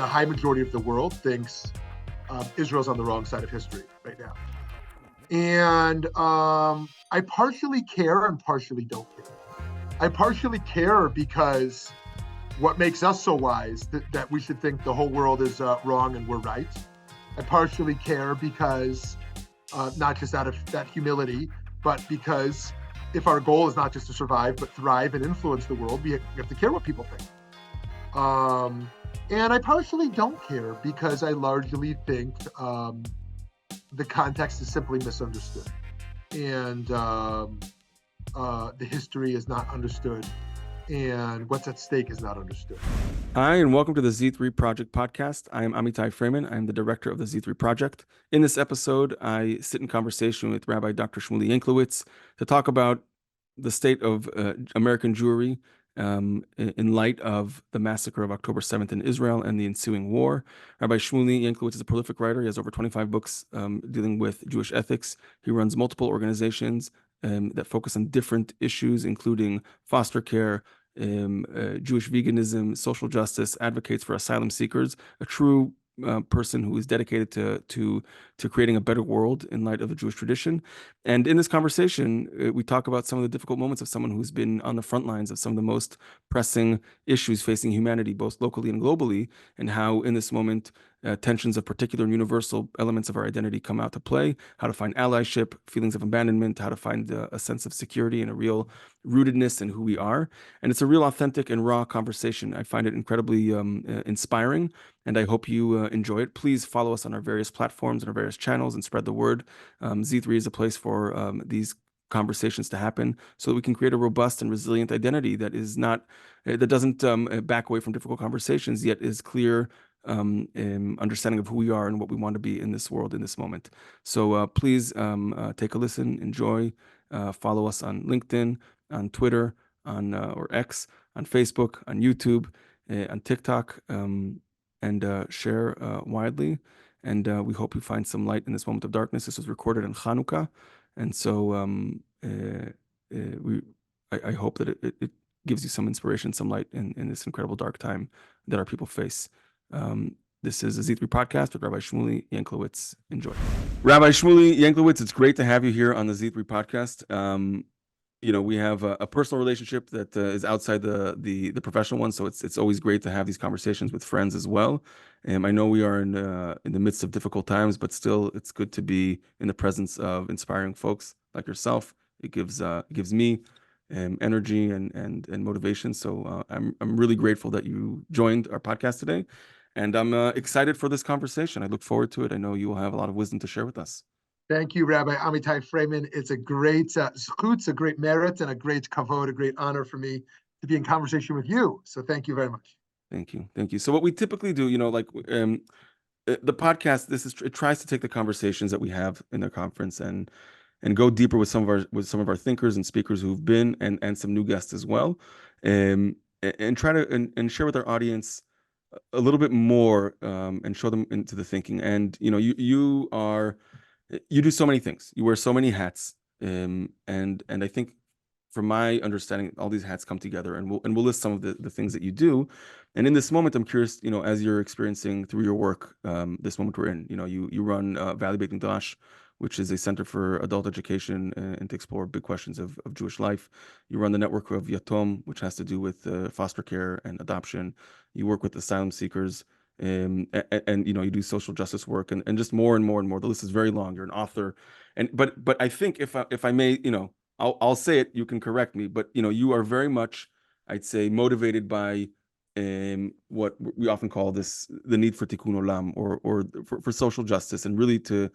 the high majority of the world thinks Israel's on the wrong side of history right now. And I partially care and partially don't care. I partially care because what makes us so wise that we should think the whole world is wrong and we're right. I partially care because not just out of that humility, but because if our goal is not just to survive, but thrive and influence the world, we have to care what people think. And I partially don't care because I largely think the context is simply misunderstood. And the history is not understood. And what's at stake is not understood. Hi, and welcome to the Z3 Project podcast. I am Amitai Fraiman. I am the director of the Z3 Project. In this episode, I sit in conversation with Rabbi Dr Shmuly Yanklowitz to talk about the state of American Jewry in light of the massacre of October 7th in Israel and the ensuing war. Rabbi Shmuly Yanklowitz is a prolific writer. He has over 25 books dealing with Jewish ethics. He runs multiple organizations that focus on different issues, including foster care, Jewish veganism, social justice, advocates for asylum seekers, a true person who is dedicated to creating a better world in light of the Jewish tradition. And in this conversation, we talk about some of the difficult moments of someone who's been on the front lines of some of the most pressing issues facing humanity, both locally and globally, and how in this moment, tensions of particular and universal elements of our identity come out to play, how to find allyship, feelings of abandonment, how to find a sense of security and a real rootedness in who we are. And it's a real authentic and raw conversation. I find it incredibly inspiring, and I hope you enjoy it. Please follow us on our various platforms and our various channels and spread the word. Z3 is a place for these conversations to happen so that we can create a robust and resilient identity that is not, that doesn't back away from difficult conversations, yet is clear understanding of who we are and what we want to be in this world in this moment. So please take a listen, enjoy, follow us on LinkedIn, on Twitter, on or X, on Facebook, on YouTube, on TikTok, and share widely. And we hope you find some light in this moment of darkness. This was recorded in Hanukkah, and so I hope that it gives you some inspiration, some light in this incredible dark time that our people face. This is a Z3 podcast with Rabbi Shmuly Yanklowitz. Enjoy. Rabbi Shmuly Yanklowitz, it's great to have you here on the Z3 podcast. You know, we have a personal relationship that is outside the professional one, so it's always great to have these conversations with friends as well. I know we are in the midst of difficult times, but still, it's good to be in the presence of inspiring folks like yourself. It gives me energy and motivation. So I'm really grateful that you joined our podcast today, and I'm excited for this conversation. I look forward to it. I know you will have a lot of wisdom to share with us. Thank you, Rabbi Amitai Fraiman. It's a great zchut, a great merit, and a great kavod, a great honor for me to be in conversation with you. So thank you very much. Thank you. So what we typically do, you know, like the podcast, it tries to take the conversations that we have in the conference and go deeper with some of our thinkers and speakers who've been and some new guests as well, and try to and share with our audience a little bit more and show them into the thinking. And you know, you do so many things. You wear so many hats, and I think, from my understanding, all these hats come together, and we'll list some of the things that you do. And in this moment, I'm curious, you know, as you're experiencing through your work, this moment we're in, you know, you run Valley Beit Midrash, which is a center for adult education and to explore big questions of Jewish life. You run the network of Yatom, which has to do with foster care and adoption. You work with asylum seekers. And you know, you do social justice work and just more and more and more. The list is very long. You're an author, but I think if I may, you know, I'll say it. You can correct me, but you know, you are very much, I'd say, motivated by what we often call the need for tikkun olam, or for social justice, and really to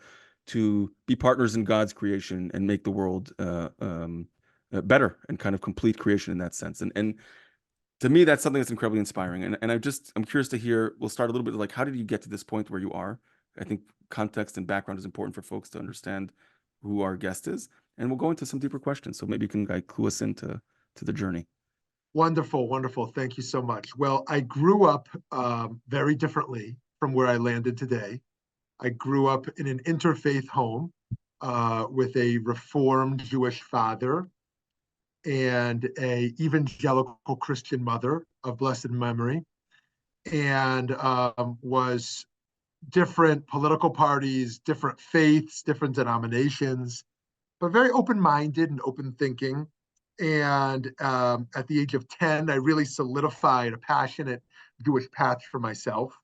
be partners in God's creation and make the world better and kind of complete creation in that sense. And to me, that's something that's incredibly inspiring. And I'm curious to hear, we'll start a little bit like, how did you get to this point where you are? I think context and background is important for folks to understand who our guest is. And we'll go into some deeper questions. So maybe you can clue us into the journey. Wonderful. Thank you so much. Well, I grew up very differently from where I landed today. I grew up in an interfaith home with a Reformed Jewish father and a evangelical Christian mother of blessed memory. and was different political parties, different faiths, different denominations, but very open-minded and open-thinking. And at the age of 10, I really solidified a passionate Jewish path for myself.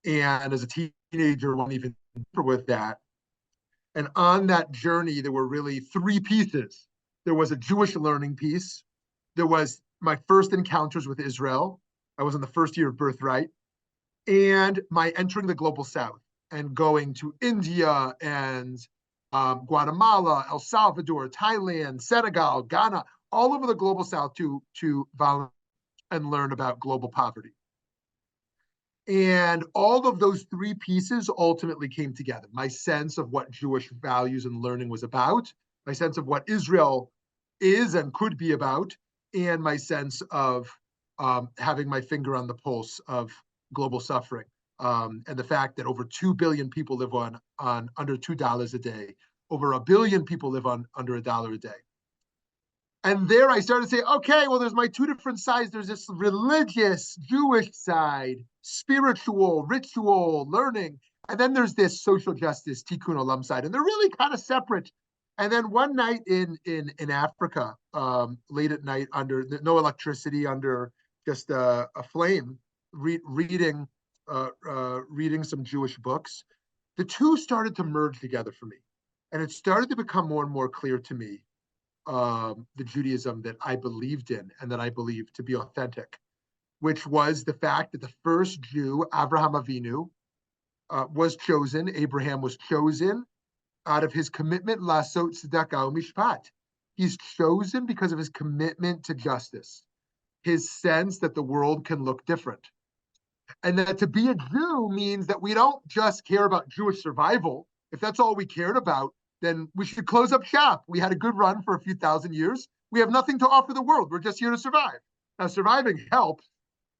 And as a teenager, went even deeper with that. And on that journey, there were really three pieces. There was a Jewish learning piece. There was my first encounters with Israel. I was in the first year of Birthright. And my entering the global South and going to India and Guatemala, El Salvador, Thailand, Senegal, Ghana, all over the global South to volunteer and learn about global poverty. And all of those three pieces ultimately came together. My sense of what Jewish values and learning was about, my sense of what Israel is and could be about, and my sense of having my finger on the pulse of global suffering, and the fact that over 2 billion people live on under $2 a day. Over 1 billion people live on under $1 a day. And there I started to say, okay, well, there's my two different sides. There's this religious, Jewish side, spiritual, ritual, learning. And then there's this social justice, tikkun olam side. And they're really kind of separate. And then one night in Africa, late at night, under no electricity, under just a flame, reading some Jewish books, the two started to merge together for me. And it started to become more and more clear to me the Judaism that I believed in and that I believed to be authentic, which was the fact that the first Jew, Abraham Avinu, was chosen. Abraham was chosen out of his commitment, lasot tzedakah u'mishpat. He's chosen because of his commitment to justice, his sense that the world can look different. And that to be a Jew means that we don't just care about Jewish survival. If that's all we cared about, then we should close up shop. We had a good run for a few thousand years. We have nothing to offer the world. We're just here to survive. Now, surviving helps,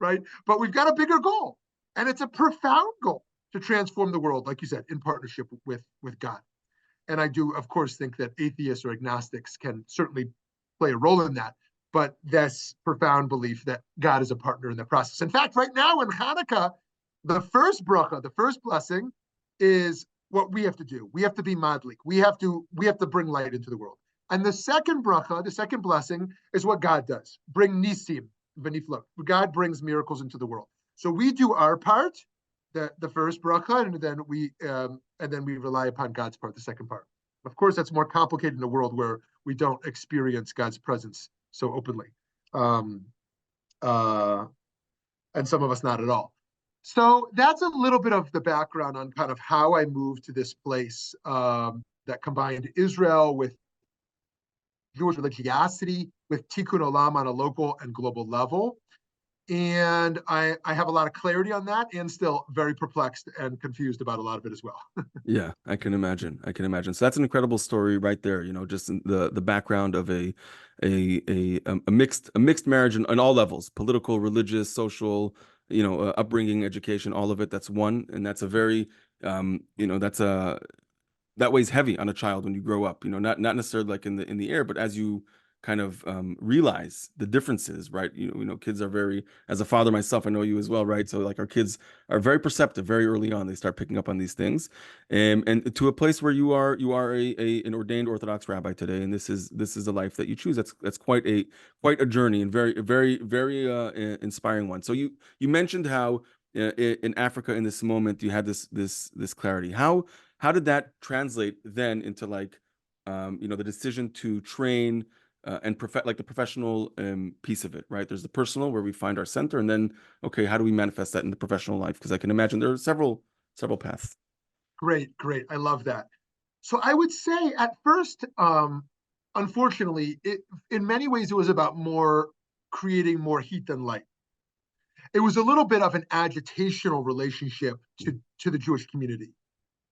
right? But we've got a bigger goal. And it's a profound goal to transform the world, like you said, in partnership with God. And I do, of course, think that atheists or agnostics can certainly play a role in that. But this profound belief that God is a partner in the process. In fact, right now in Hanukkah, the first bracha, the first blessing, is what we have to do. We have to be madlik. We have to bring light into the world. And the second bracha, the second blessing, is what God does. Bring nisim, v'niflot. God brings miracles into the world. So we do our part, the first bracha, and then we rely upon God's part, the second part. Of course, that's more complicated in a world where we don't experience God's presence so openly, and some of us not at all. So that's a little bit of the background on kind of how I moved to this place that combined Israel with Jewish religiosity, with tikkun olam on a local and global level. And I have a lot of clarity on that, and still very perplexed and confused about a lot of it as well. Yeah, I can imagine. So that's an incredible story right there. Just the background of a mixed marriage on all levels: political, religious, social, upbringing, education, all of it. That's one, and that's a very, that weighs heavy on a child when you grow up. Not necessarily like in the air, but as you kind of realize the differences, right? Kids are very, as a father myself, I know you as well, right? So like our kids are very perceptive very early on. They start picking up on these things, and to a place where you are an ordained Orthodox rabbi today, and this is the life that you choose. That's quite a journey, and very inspiring one. So you mentioned how in Africa in this moment you had this clarity. How did that translate then into like the decision to train and like the professional piece of it, right? There's the personal where we find our center, and then, okay, how do we manifest that in the professional life? Because I can imagine there are several paths. Great. I love that. So I would say at first, unfortunately, in many ways, it was about creating more heat than light. It was a little bit of an agitational relationship to the Jewish community.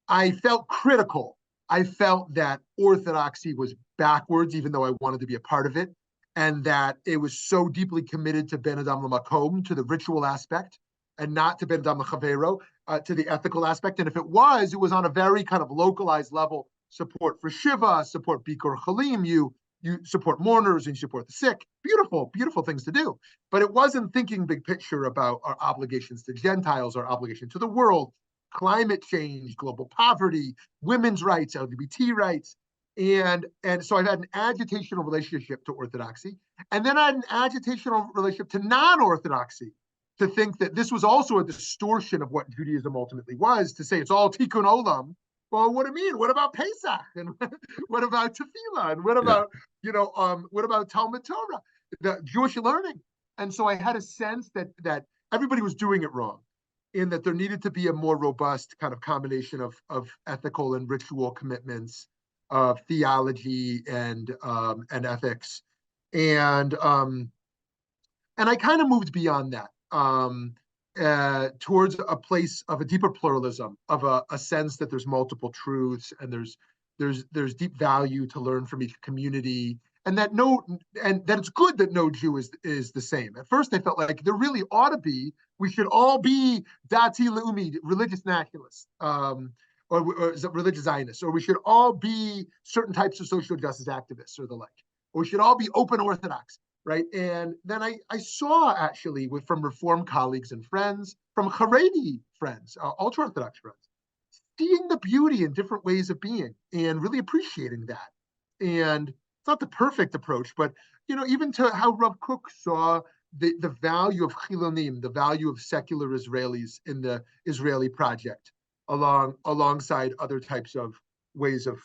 I felt critical. I felt that Orthodoxy was backwards, even though I wanted to be a part of it, and that it was so deeply committed to Ben Adam L'Makom, to the ritual aspect, and not to Ben Adam L'Chavero, to the ethical aspect. And if it was on a very kind of localized level: support for Shiva, support Bikur Chalim. You you support mourners and you support the sick. Beautiful, beautiful things to do. But it wasn't thinking big picture about our obligations to Gentiles, our obligation to the world, climate change, global poverty, women's rights, LGBT rights. And so I've had an agitational relationship to Orthodoxy. And then I had an agitational relationship to non-Orthodoxy, to think that this was also a distortion of what Judaism ultimately was, to say it's all tikkun olam. Well, what do you mean? What about Pesach? And what about tefillah? And what about, what about Talmud Torah, the Jewish learning? And so I had a sense that everybody was doing it wrong, in that there needed to be a more robust kind of combination of ethical and ritual commitments, of theology and ethics. And I kind of moved beyond that, towards a place of a deeper pluralism, of a sense that there's multiple truths, and there's deep value to learn from each community, and that it's good that no Jew is the same. At first, I felt like there really ought to be. We should all be dati leumi, religious nationalists, or religious Zionists, or we should all be certain types of social justice activists, or the like, or we should all be open Orthodox. Right. And then I saw, actually, from Reform colleagues and friends, from Haredi friends, ultra-Orthodox friends, seeing the beauty in different ways of being and really appreciating that. And it's not the perfect approach, but, even to how Rav Kook saw the value of chilonim, the value of secular Israelis in the Israeli project, alongside other types of ways of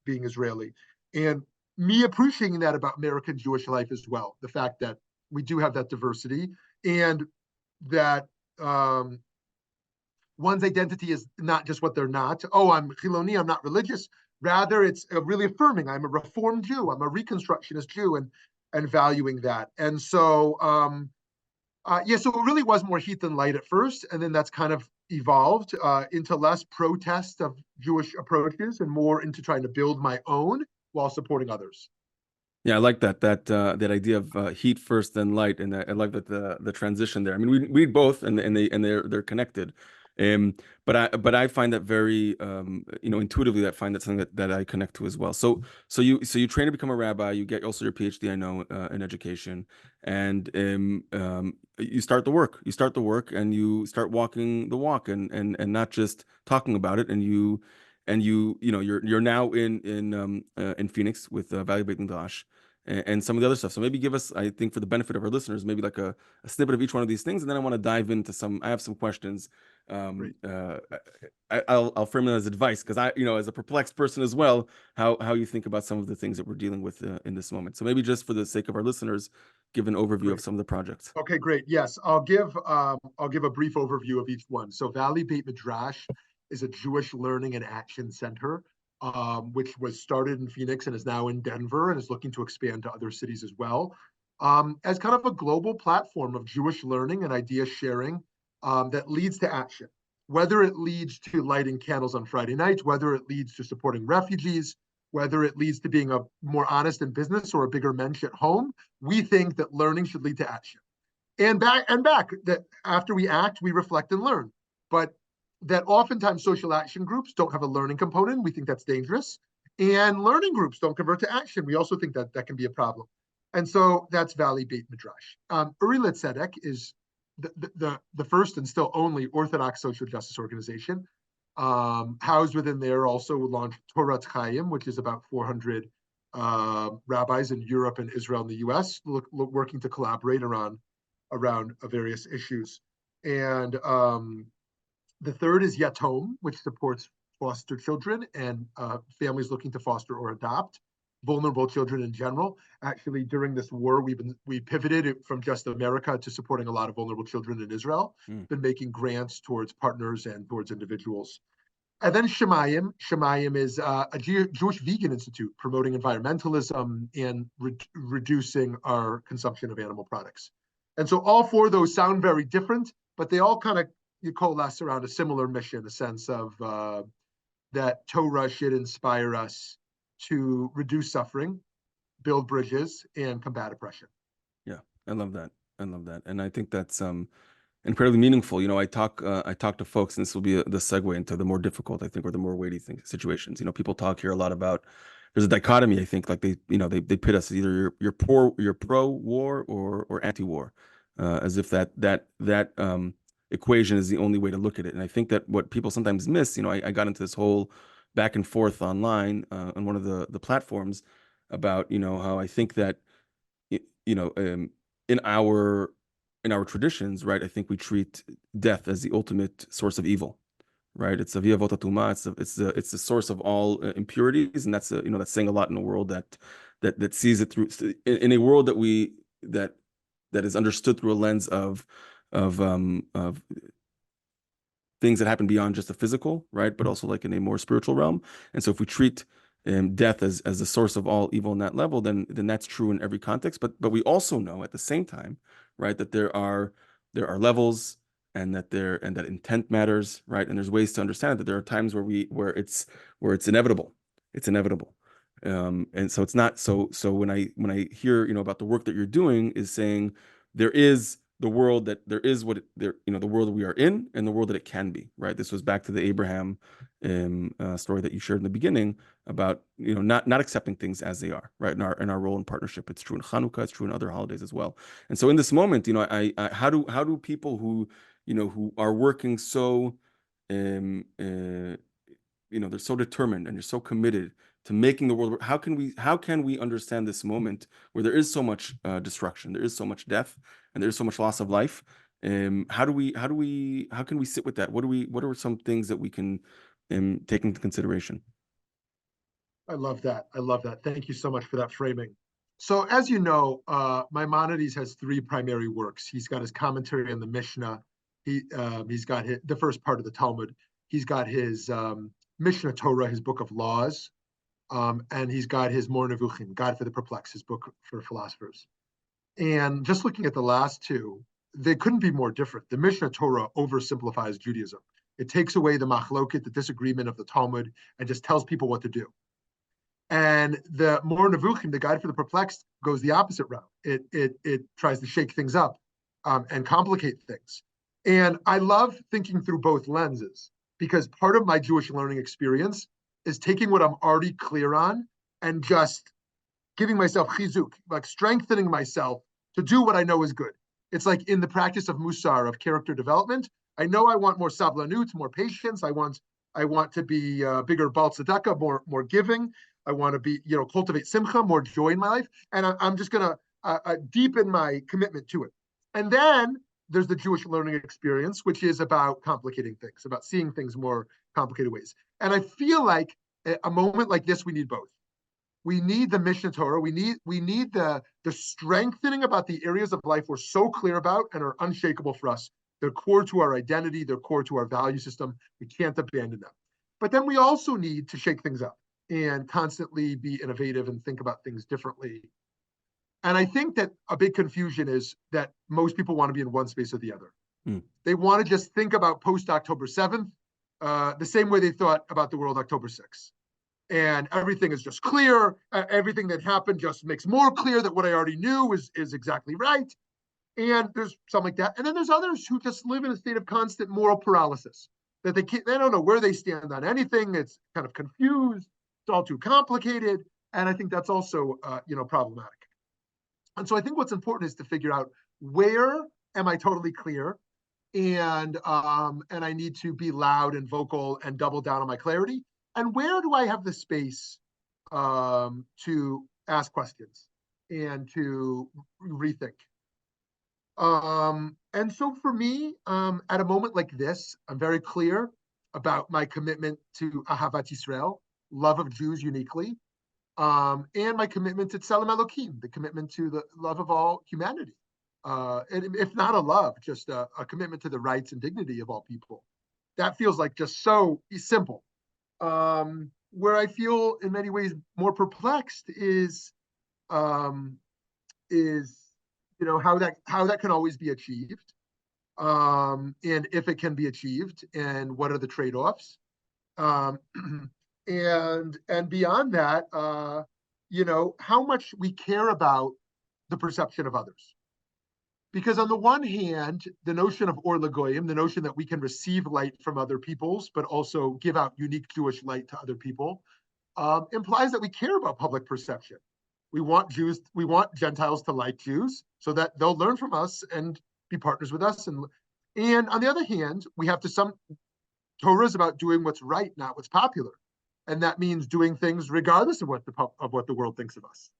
being Israeli. And me appreciating that about American Jewish life as well, the fact that we do have that diversity, and that one's identity is not just what they're not. Oh, I'm Chiloni, I'm not religious. Rather, it's really affirming, I'm a Reformed Jew, I'm a Reconstructionist Jew, and valuing that. And so, so it really was more heat than light at first, and then that's kind of evolved into less protest of Jewish approaches and more into trying to build my own while supporting others. Yeah, I like that idea of heat first, then light, and I like that the transition there. I mean, we read both, and they're connected. But I find that very intuitively, I find that something that I connect to as well. So you train to become a rabbi, you get also your PhD, I know, in education, and you start the work. You start the work, and you start walking the walk, and not just talking about it. And you're now in Phoenix with Valley Beit Midrash and some of the other stuff. So maybe give us, I think, for the benefit of our listeners, maybe like a snippet of each one of these things, and then I want to dive into some. I have some questions. I'll frame it as advice, because as a perplexed person as well, how you think about some of the things that we're dealing with in this moment. So maybe just for the sake of our listeners, give an overview of some of the projects. Okay, great. Yes, I'll give a brief overview of each one. So Valley Beit Midrash is a Jewish learning and action center, which was started in Phoenix and is now in Denver, and is looking to expand to other cities as well, as kind of a global platform of Jewish learning and idea sharing that leads to action. Whether it leads to lighting candles on Friday nights, whether it leads to supporting refugees, whether it leads to being a more honest in business or a bigger mensch at home, we think that learning should lead to action. And back, that after we act, we reflect and learn. But that oftentimes social action groups don't have a learning component. We think that's dangerous. And learning groups don't convert to action. We also think that can be a problem. And so that's Valley Beit Midrash. Uri L'Tzedek is the first and still only Orthodox social justice organization. Housed within there, also launched Torat Chaim, which is about 400 rabbis in Europe and Israel and the US, working to collaborate around various issues. And the third is Yatom, which supports foster children and families looking to foster or adopt vulnerable children in general. Actually, during this war, we pivoted from just America to supporting a lot of vulnerable children in Israel. Been making grants towards partners and towards individuals. And then Shemayim. Shemayim is a Jewish vegan institute promoting environmentalism and reducing our consumption of animal products. And so all four of those sound very different, but they all kind of coalesce around a similar mission, a sense of that Torah should inspire us to reduce suffering, build bridges, and combat oppression. Yeah, I love that. And I think that's incredibly meaningful. I talk to folks, and this will be the segue into the more difficult, I think, or the more weighty situations. People talk here a lot about there's a dichotomy. I think like they pit us, either you're pro-war or anti-war, as if that equation is the only way to look at it. And I think that what people sometimes miss, I got into this whole back and forth online on one of the platforms about how I think that in our traditions, right, I think we treat death as the ultimate source of evil, right? It's a via vota tuma. It's the source of all impurities, and that's that's saying a lot in a world that sees it through, in a world that is understood through a lens of things that happen beyond just the physical, right? But also like in a more spiritual realm. And so if we treat death as the source of all evil in that level, then that's true in every context. But we also know at the same time, right, that there are levels, and that intent matters, right? And there's ways to understand that there are times where it's inevitable. It's inevitable. And so it's not so when I hear about the work that you're doing, is saying there is the world that there is what the world that we are in, and the world that it can be, right? This was back to the Abraham story that you shared in the beginning about not accepting things as they are, right? In our role in partnership. It's true in Hanukkah, it's true in other holidays as well. And so in this moment, I how do people who who are working so they're so determined and they're so committed to making the world, how can we understand this moment where there is so much destruction, there is so much death, and there's so much loss of life? How can we sit with that? What are some things that we can take into consideration? I love that. Thank you so much for that framing. So as you know, Maimonides has three primary works. He's got his commentary on the Mishnah. He's got the first part of the Talmud. He's got his Mishnah Torah, his book of laws, and he's got his Mor Nevuchim, God for the Perplexed, his book for philosophers. And just looking at the last two, they couldn't be more different. The Mishnah Torah oversimplifies Judaism. It takes away the machloket, the disagreement of the Talmud, and just tells people what to do. And the Mor Nevuchim, the Guide for the Perplexed, goes the opposite route. It tries to shake things up and complicate things. And I love thinking through both lenses, because part of my Jewish learning experience is taking what I'm already clear on and just giving myself chizuk, like strengthening myself to do what I know is good. It's like in the practice of musar, of character development. I know I want more sablanut, more patience. I want to be bigger bal tzedakah, more giving. I want to be, cultivate simcha, more joy in my life. And I'm just going to deepen my commitment to it. And then there's the Jewish learning experience, which is about complicating things, about seeing things more complicated ways. And I feel like a moment like this, we need both. We need the Mishnah Torah. We need the strengthening about the areas of life we're so clear about and are unshakable for us. They're core to our identity. They're core to our value system. We can't abandon them. But then we also need to shake things up and constantly be innovative and think about things differently. And I think that a big confusion is that most people want to be in one space or the other. They want to just think about post-October 7th the same way they thought about the world October 6th. And everything is just clear. Everything that happened just makes more clear that what I already knew is exactly right. And there's some like that. And then there's others who just live in a state of constant moral paralysis, that they don't know where they stand on anything. It's kind of confused. It's all too complicated. And I think that's also, problematic. And so I think what's important is to figure out, where am I totally clear? And I need to be loud and vocal and double down on my clarity. And where do I have the space to ask questions and to rethink? And so for me, at a moment like this, I'm very clear about my commitment to Ahavat Yisrael, love of Jews uniquely, and my commitment to Tzelem Elokim, the commitment to the love of all humanity. And if not a love, just a commitment to the rights and dignity of all people. That feels like just so simple. Where I feel in many ways more perplexed is how that can always be achieved, and if it can be achieved, and what are the trade-offs, and beyond that, how much we care about the perception of others. Because on the one hand, the notion of Or L'Goyim, the notion that we can receive light from other peoples, but also give out unique Jewish light to other people, implies that we care about public perception. We want Gentiles to like Jews so that they'll learn from us and be partners with us. And on the other hand, we have Torah is about doing what's right, not what's popular. And that means doing things regardless of what the world thinks of us.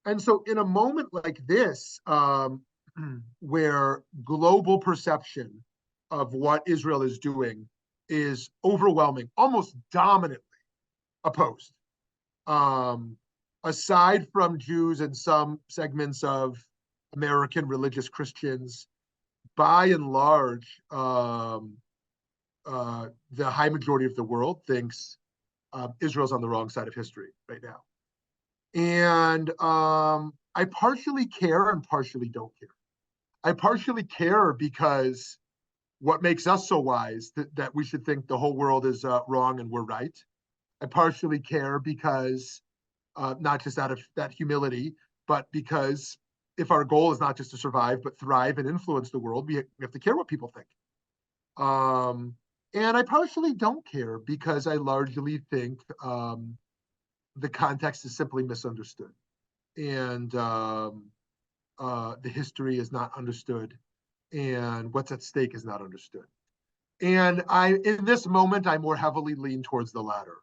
And so in a moment like this, where global perception of what Israel is doing is overwhelming, almost dominantly opposed. Aside from Jews and some segments of American religious Christians, by and large, the high majority of the world thinks Israel's on the wrong side of history right now. And I partially care and partially don't care. I partially care because what makes us so wise that we should think the whole world is wrong and we're right. I partially care because not just out of that humility, but because if our goal is not just to survive, but thrive and influence the world, we have to care what people think. And I partially don't care because I largely think the context is simply misunderstood. And the history is not understood. And what's at stake is not understood. And in this moment, I more heavily lean towards the latter,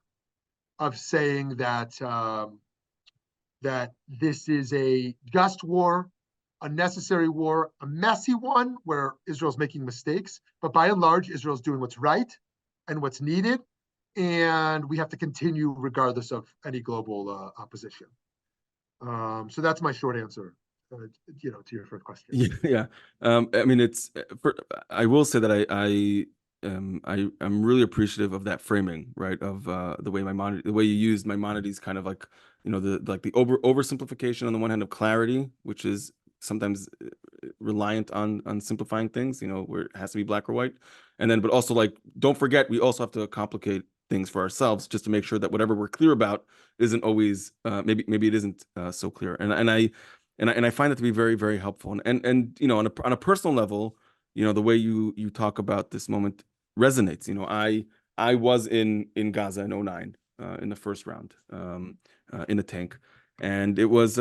of saying that that this is a just war, a necessary war, a messy one where Israel's making mistakes, but by and large, Israel's doing what's right and what's needed, and we have to continue regardless of any global opposition. So that's my short answer, to your first question. Yeah. I mean, I will say that I'm really appreciative of that framing, right? Of the way you used Maimonides, kind of like, the oversimplification on the one hand of clarity, which is sometimes reliant on simplifying things, where it has to be black or white, and then, but also, like, don't forget, we also have to complicate things for ourselves just to make sure that whatever we're clear about isn't always maybe it isn't so clear, and I find that to be very, very helpful, and on a personal level, the way you talk about this moment resonates. I was in Gaza in 2009 in the first round in a tank, and it was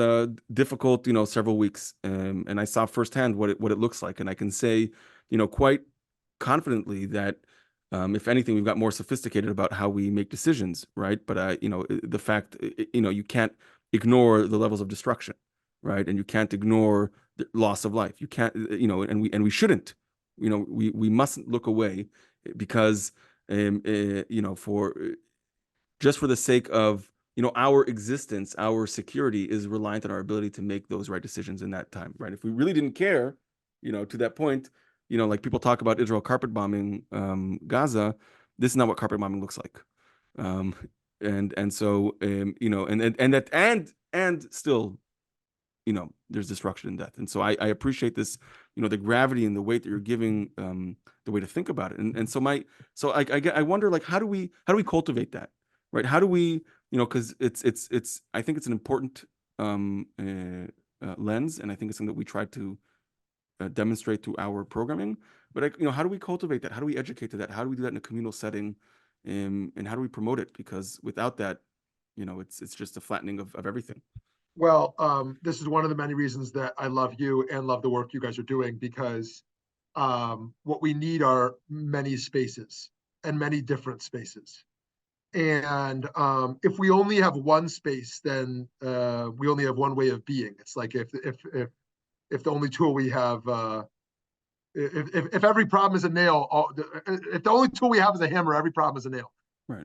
difficult, several weeks, and I saw firsthand what it looks like, and I can say, quite confidently that if anything, we've got more sophisticated about how we make decisions, right? But the fact, you can't ignore the levels of destruction, right? And you can't ignore the loss of life. You can't, and we shouldn't, we mustn't look away, because for the sake of our existence, our security is reliant on our ability to make those right decisions in that time, right? If we really didn't care, to that point, like people talk about Israel carpet bombing Gaza, this is not what carpet bombing looks like, and so and still, there's destruction and death, and so I appreciate this, the gravity and the weight that you're giving the way to think about it, and so I wonder, like, how do we cultivate that, right? How do we, because it's I think it's an important lens, and I think it's something that we try to demonstrate through our programming, but how do we cultivate that? How do we educate to that? How do we do that in a communal setting, and how do we promote it? Because without that, it's just a flattening of everything. Well, this is one of the many reasons that I love you and love the work you guys are doing, because what we need are many spaces and many different spaces. And if we only have one space, then we only have one way of being. It's like if the only tool we have, if every problem is a nail, if the only tool we have is a hammer, every problem is a nail. Right.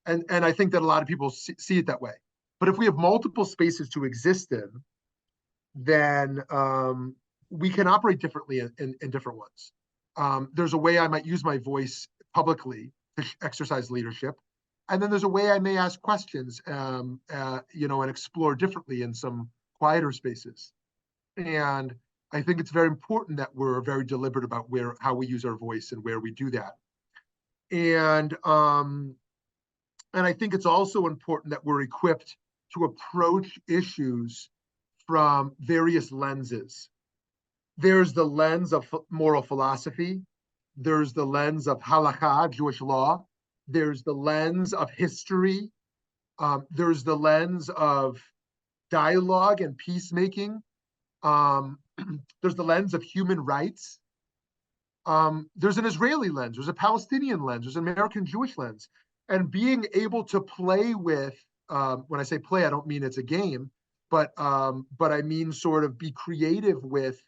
And I think that a lot of people see it that way. But if we have multiple spaces to exist in, then we can operate differently in different ones. There's a way I might use my voice publicly to exercise leadership. And then there's a way I may ask questions, and explore differently in some quieter spaces. And I think it's very important that we're very deliberate about how we use our voice and where we do that. And I think it's also important that we're equipped to approach issues from various lenses. There's the lens of moral philosophy. There's the lens of halakha, Jewish law. There's the lens of history There's the lens of dialogue and peacemaking. There's the lens of human rights. There's an Israeli lens, there's a Palestinian lens, there's an American Jewish lens. And being able to play with, when I say play, I don't mean it's a game, but I mean sort of be creative with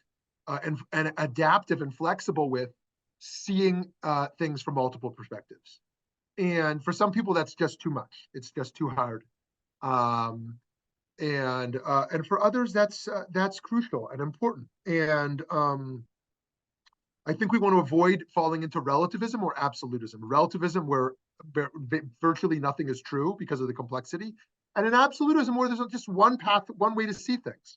and adaptive and flexible with seeing things from multiple perspectives. And for some people, that's just too much. It's just too hard. And for others, that's crucial and important. And I think we want to avoid falling into relativism or absolutism. Relativism where virtually nothing is true because of the complexity, and an absolutism where there's just one path, one way to see things.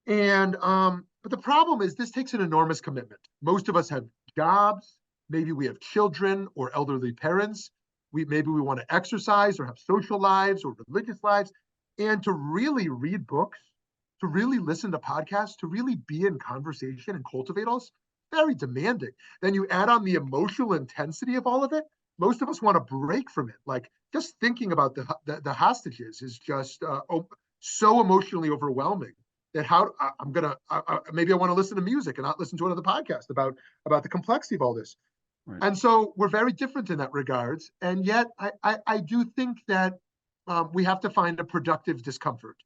And but the problem is this takes an enormous commitment. Most of us have jobs, maybe we have children or elderly parents. Maybe we want to exercise or have social lives or religious lives. And to really read books, to really listen to podcasts, to really be in conversation and cultivate all this, very demanding. Then you add on the emotional intensity of all of it. Most of us want to break from it. Like just thinking about the hostages is just so emotionally overwhelming that maybe I want to listen to music and not listen to another podcast about the complexity of all this. Right. And so we're very different in that regards. And yet I do think that we have to find a productive discomfort,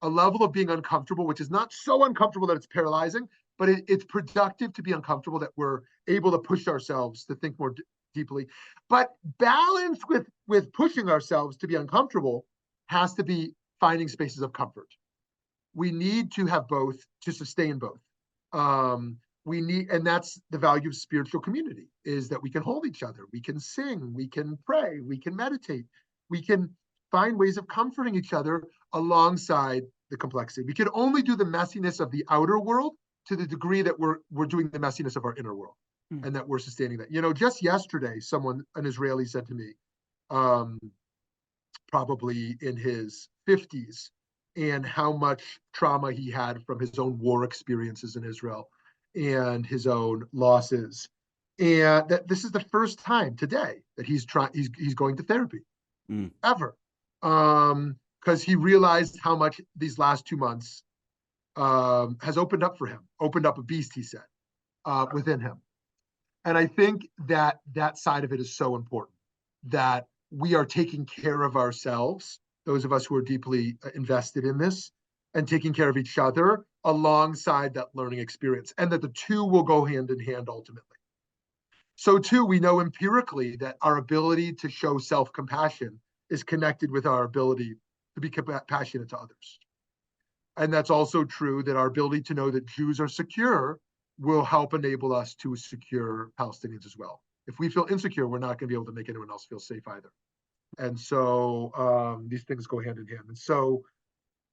a level of being uncomfortable, which is not so uncomfortable that it's paralyzing, but it's productive to be uncomfortable, that we're able to push ourselves to think more deeply. But balanced with pushing ourselves to be uncomfortable has to be finding spaces of comfort. We need to have both to sustain both. And that's the value of spiritual community, is that we can hold each other, we can sing, we can pray, we can meditate, we can find ways of comforting each other alongside the complexity. We can only do the messiness of the outer world to the degree that we're doing the messiness of our inner world, and that we're sustaining that. Just yesterday, an Israeli said to me, probably in his 50s, and how much trauma he had from his own war experiences in Israel and his own losses. And that this is the first time today that he's going to therapy ever. Because he realized how much these last 2 months has opened up for him, opened up a beast, he said, within him. And I think that side of it is so important, that we are taking care of ourselves, those of us who are deeply invested in this, and taking care of each other alongside that learning experience, and that the two will go hand in hand ultimately. So too, we know empirically that our ability to show self-compassion is connected with our ability to be compassionate to others. And that's also true that our ability to know that Jews are secure will help enable us to secure Palestinians as well. If we feel insecure, we're not going to be able to make anyone else feel safe either. And so these things go hand in hand. And so,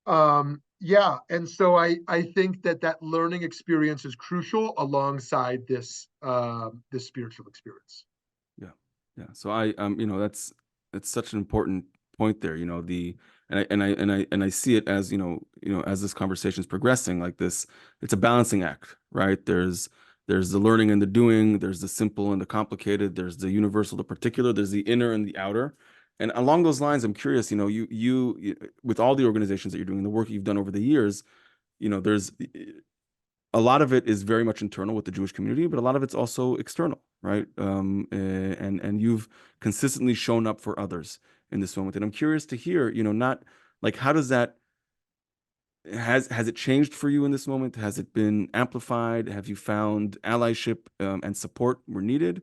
and so I think that learning experience is crucial alongside this spiritual experience. Yeah. So that's such an important point there. And I see it as as this conversation is progressing like this, it's a balancing act, right? There's the learning and the doing, there's the simple and the complicated, there's the universal, the particular, there's the inner and the outer. And along those lines, I'm curious, you with all the organizations that you're doing, the work you've done over the years, there's a lot of it is very much internal with the Jewish community, but a lot of it's also external, right? And you've consistently shown up for others in this moment. And I'm curious to hear, not like, how does that, has it changed for you in this moment? Has it been amplified? Have you found allyship and support were needed?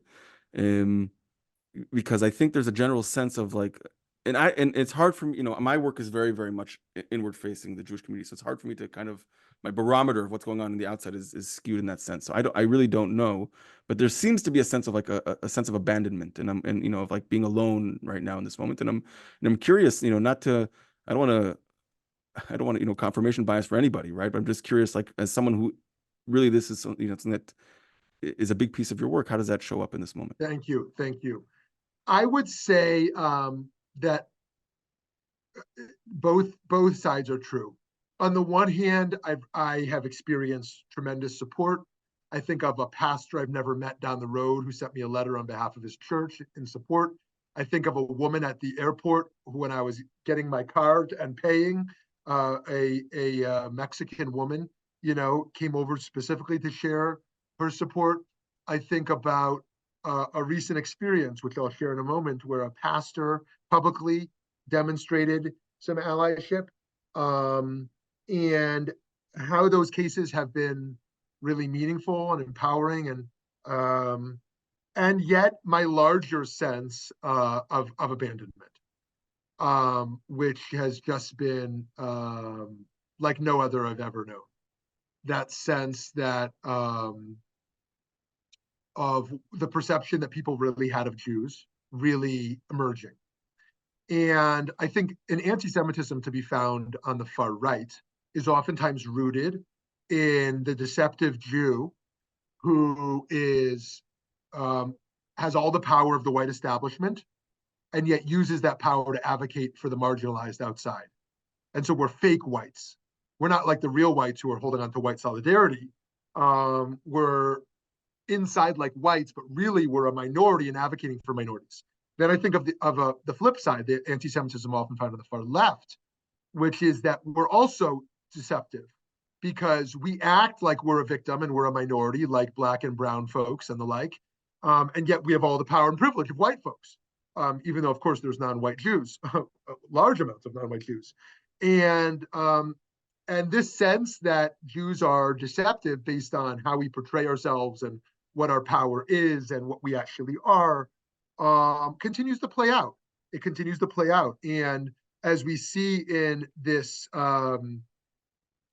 Because I think there's a general sense of like, and it's hard for me, my work is very, very much inward facing the Jewish community. So it's hard for me to kind of, my barometer of what's going on in the outside is skewed in that sense. So I really don't know, but there seems to be a sense of like a sense of abandonment and of like being alone right now in this moment. And I'm curious, not to, I don't want to, confirmation bias for anybody, right? But I'm just curious, like as someone who really, this is something that is a big piece of your work. How does that show up in this moment? Thank you. I would say that both sides are true. On the one hand, I have experienced tremendous support. I think of a pastor I've never met down the road who sent me a letter on behalf of his church in support. I think of a woman at the airport who, when I was getting my card and paying, a Mexican woman, came over specifically to share her support. I think about a recent experience, which I'll share in a moment, where a pastor publicly demonstrated some allyship, and how those cases have been really meaningful and empowering, and yet my larger sense of abandonment, which has just been like no other I've ever known. That sense that of the perception that people really had of Jews really emerging. And I think an anti-Semitism to be found on the far right is oftentimes rooted in the deceptive Jew who has all the power of the white establishment, and yet uses that power to advocate for the marginalized outside. And so we're fake whites. We're not like the real whites who are holding on to white solidarity. We're inside like whites, but really we're a minority and advocating for minorities. Then I think of the flip side, the anti-Semitism often found on the far left, which is that we're also deceptive because we act like we're a victim and we're a minority, like Black and brown folks and the like, and yet we have all the power and privilege of white folks, even though, of course, there's non-white Jews, large amounts of non-white Jews. And this sense that Jews are deceptive based on how we portray ourselves and what our power is and what we actually are, continues to play out. It continues to play out. And as we see in this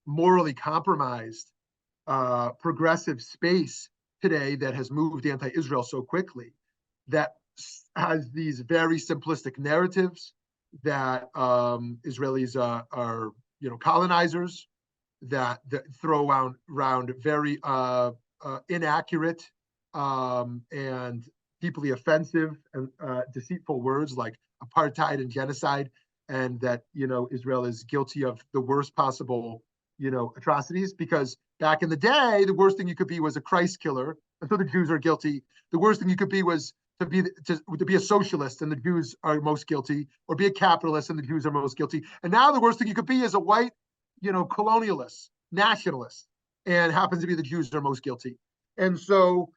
morally compromised, progressive space today that has moved anti-Israel so quickly, that has these very simplistic narratives that Israelis are colonizers, that throw around very inaccurate and deeply offensive and deceitful words like apartheid and genocide, and that Israel is guilty of the worst possible atrocities, because back in the day the worst thing you could be was a Christ killer, and so the Jews are guilty. The worst thing you could be was to be a socialist, and the Jews are most guilty, or be a capitalist and the Jews are most guilty. And now the worst thing you could be is a white colonialist, nationalist, and happens to be the Jews are most guilty. And so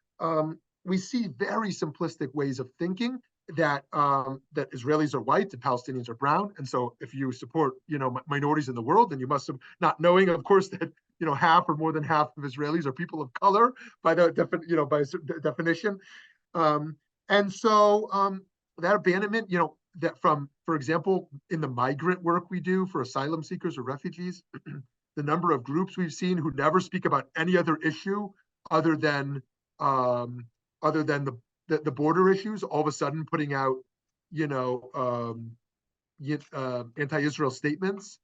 we see very simplistic ways of thinking that that Israelis are white and Palestinians are brown. And so if you support minorities in the world, then you must have, not knowing, of course, that half or more than half of Israelis are people of color by the definition. And so that abandonment, that for example, in the migrant work we do for asylum seekers or refugees, the number of groups we've seen who never speak about any other issue other than the border issues, all of a sudden putting out, anti-Israel statements.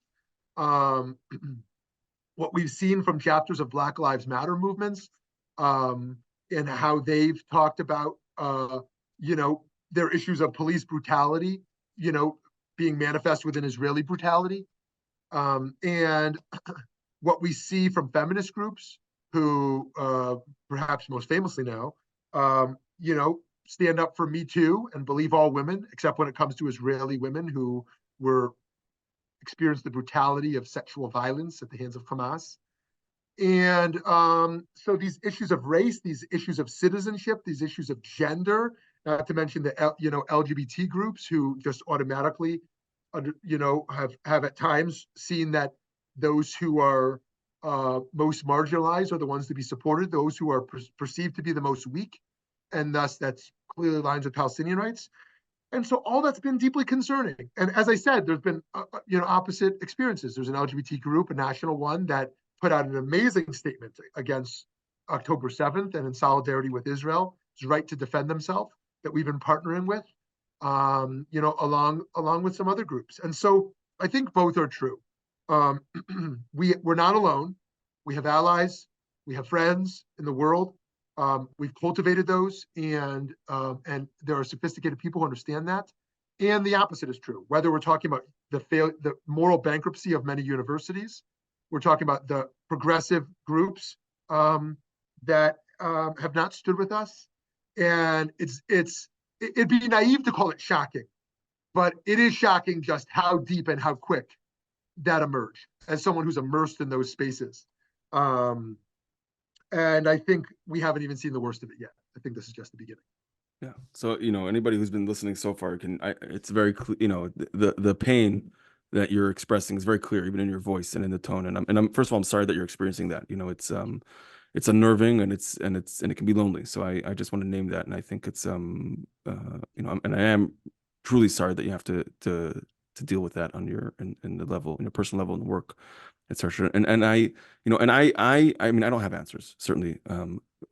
What we've seen from chapters of Black Lives Matter movements, and how they've talked about, their issues of police brutality, being manifest within Israeli brutality. And what we see from feminist groups who, perhaps most famously now, stand up for Me Too and believe all women, except when it comes to Israeli women who experienced the brutality of sexual violence at the hands of Hamas. And so these issues of race, these issues of citizenship, these issues of gender, not to mention the LGBT groups who just automatically, have at times seen that those who are most marginalized are the ones to be supported, those who are perceived to be the most weak, and thus that's clearly aligns with Palestinian rights. And so all that's been deeply concerning. And as I said, there's been opposite experiences. There's an LGBT group, a national one, that put out an amazing statement against October 7th and in solidarity with Israel's right to defend themselves, that we've been partnering with, along with some other groups. And so I think both are true. We're not alone. We have allies, we have friends in the world. We've cultivated those, and there are sophisticated people who understand that. And the opposite is true. Whether we're talking about the moral bankruptcy of many universities, we're talking about the progressive groups that have not stood with us, and it's it'd be naive to call it shocking, but it is shocking just how deep and how quick that emerged as someone who's immersed in those spaces. And I think we haven't even seen the worst of it yet. I think this is just the beginning. Yeah. So, anybody who's been listening so far it's very clear, the pain that you're expressing is very clear, even in your voice and in the tone. And I'm first of all, I'm sorry that you're experiencing that. It's unnerving and it can be lonely. So I just want to name that. And I think it's, and I am truly sorry that you have to deal with that on your, in the level, in your personal level in the work, etc. And I mean, I don't have answers certainly,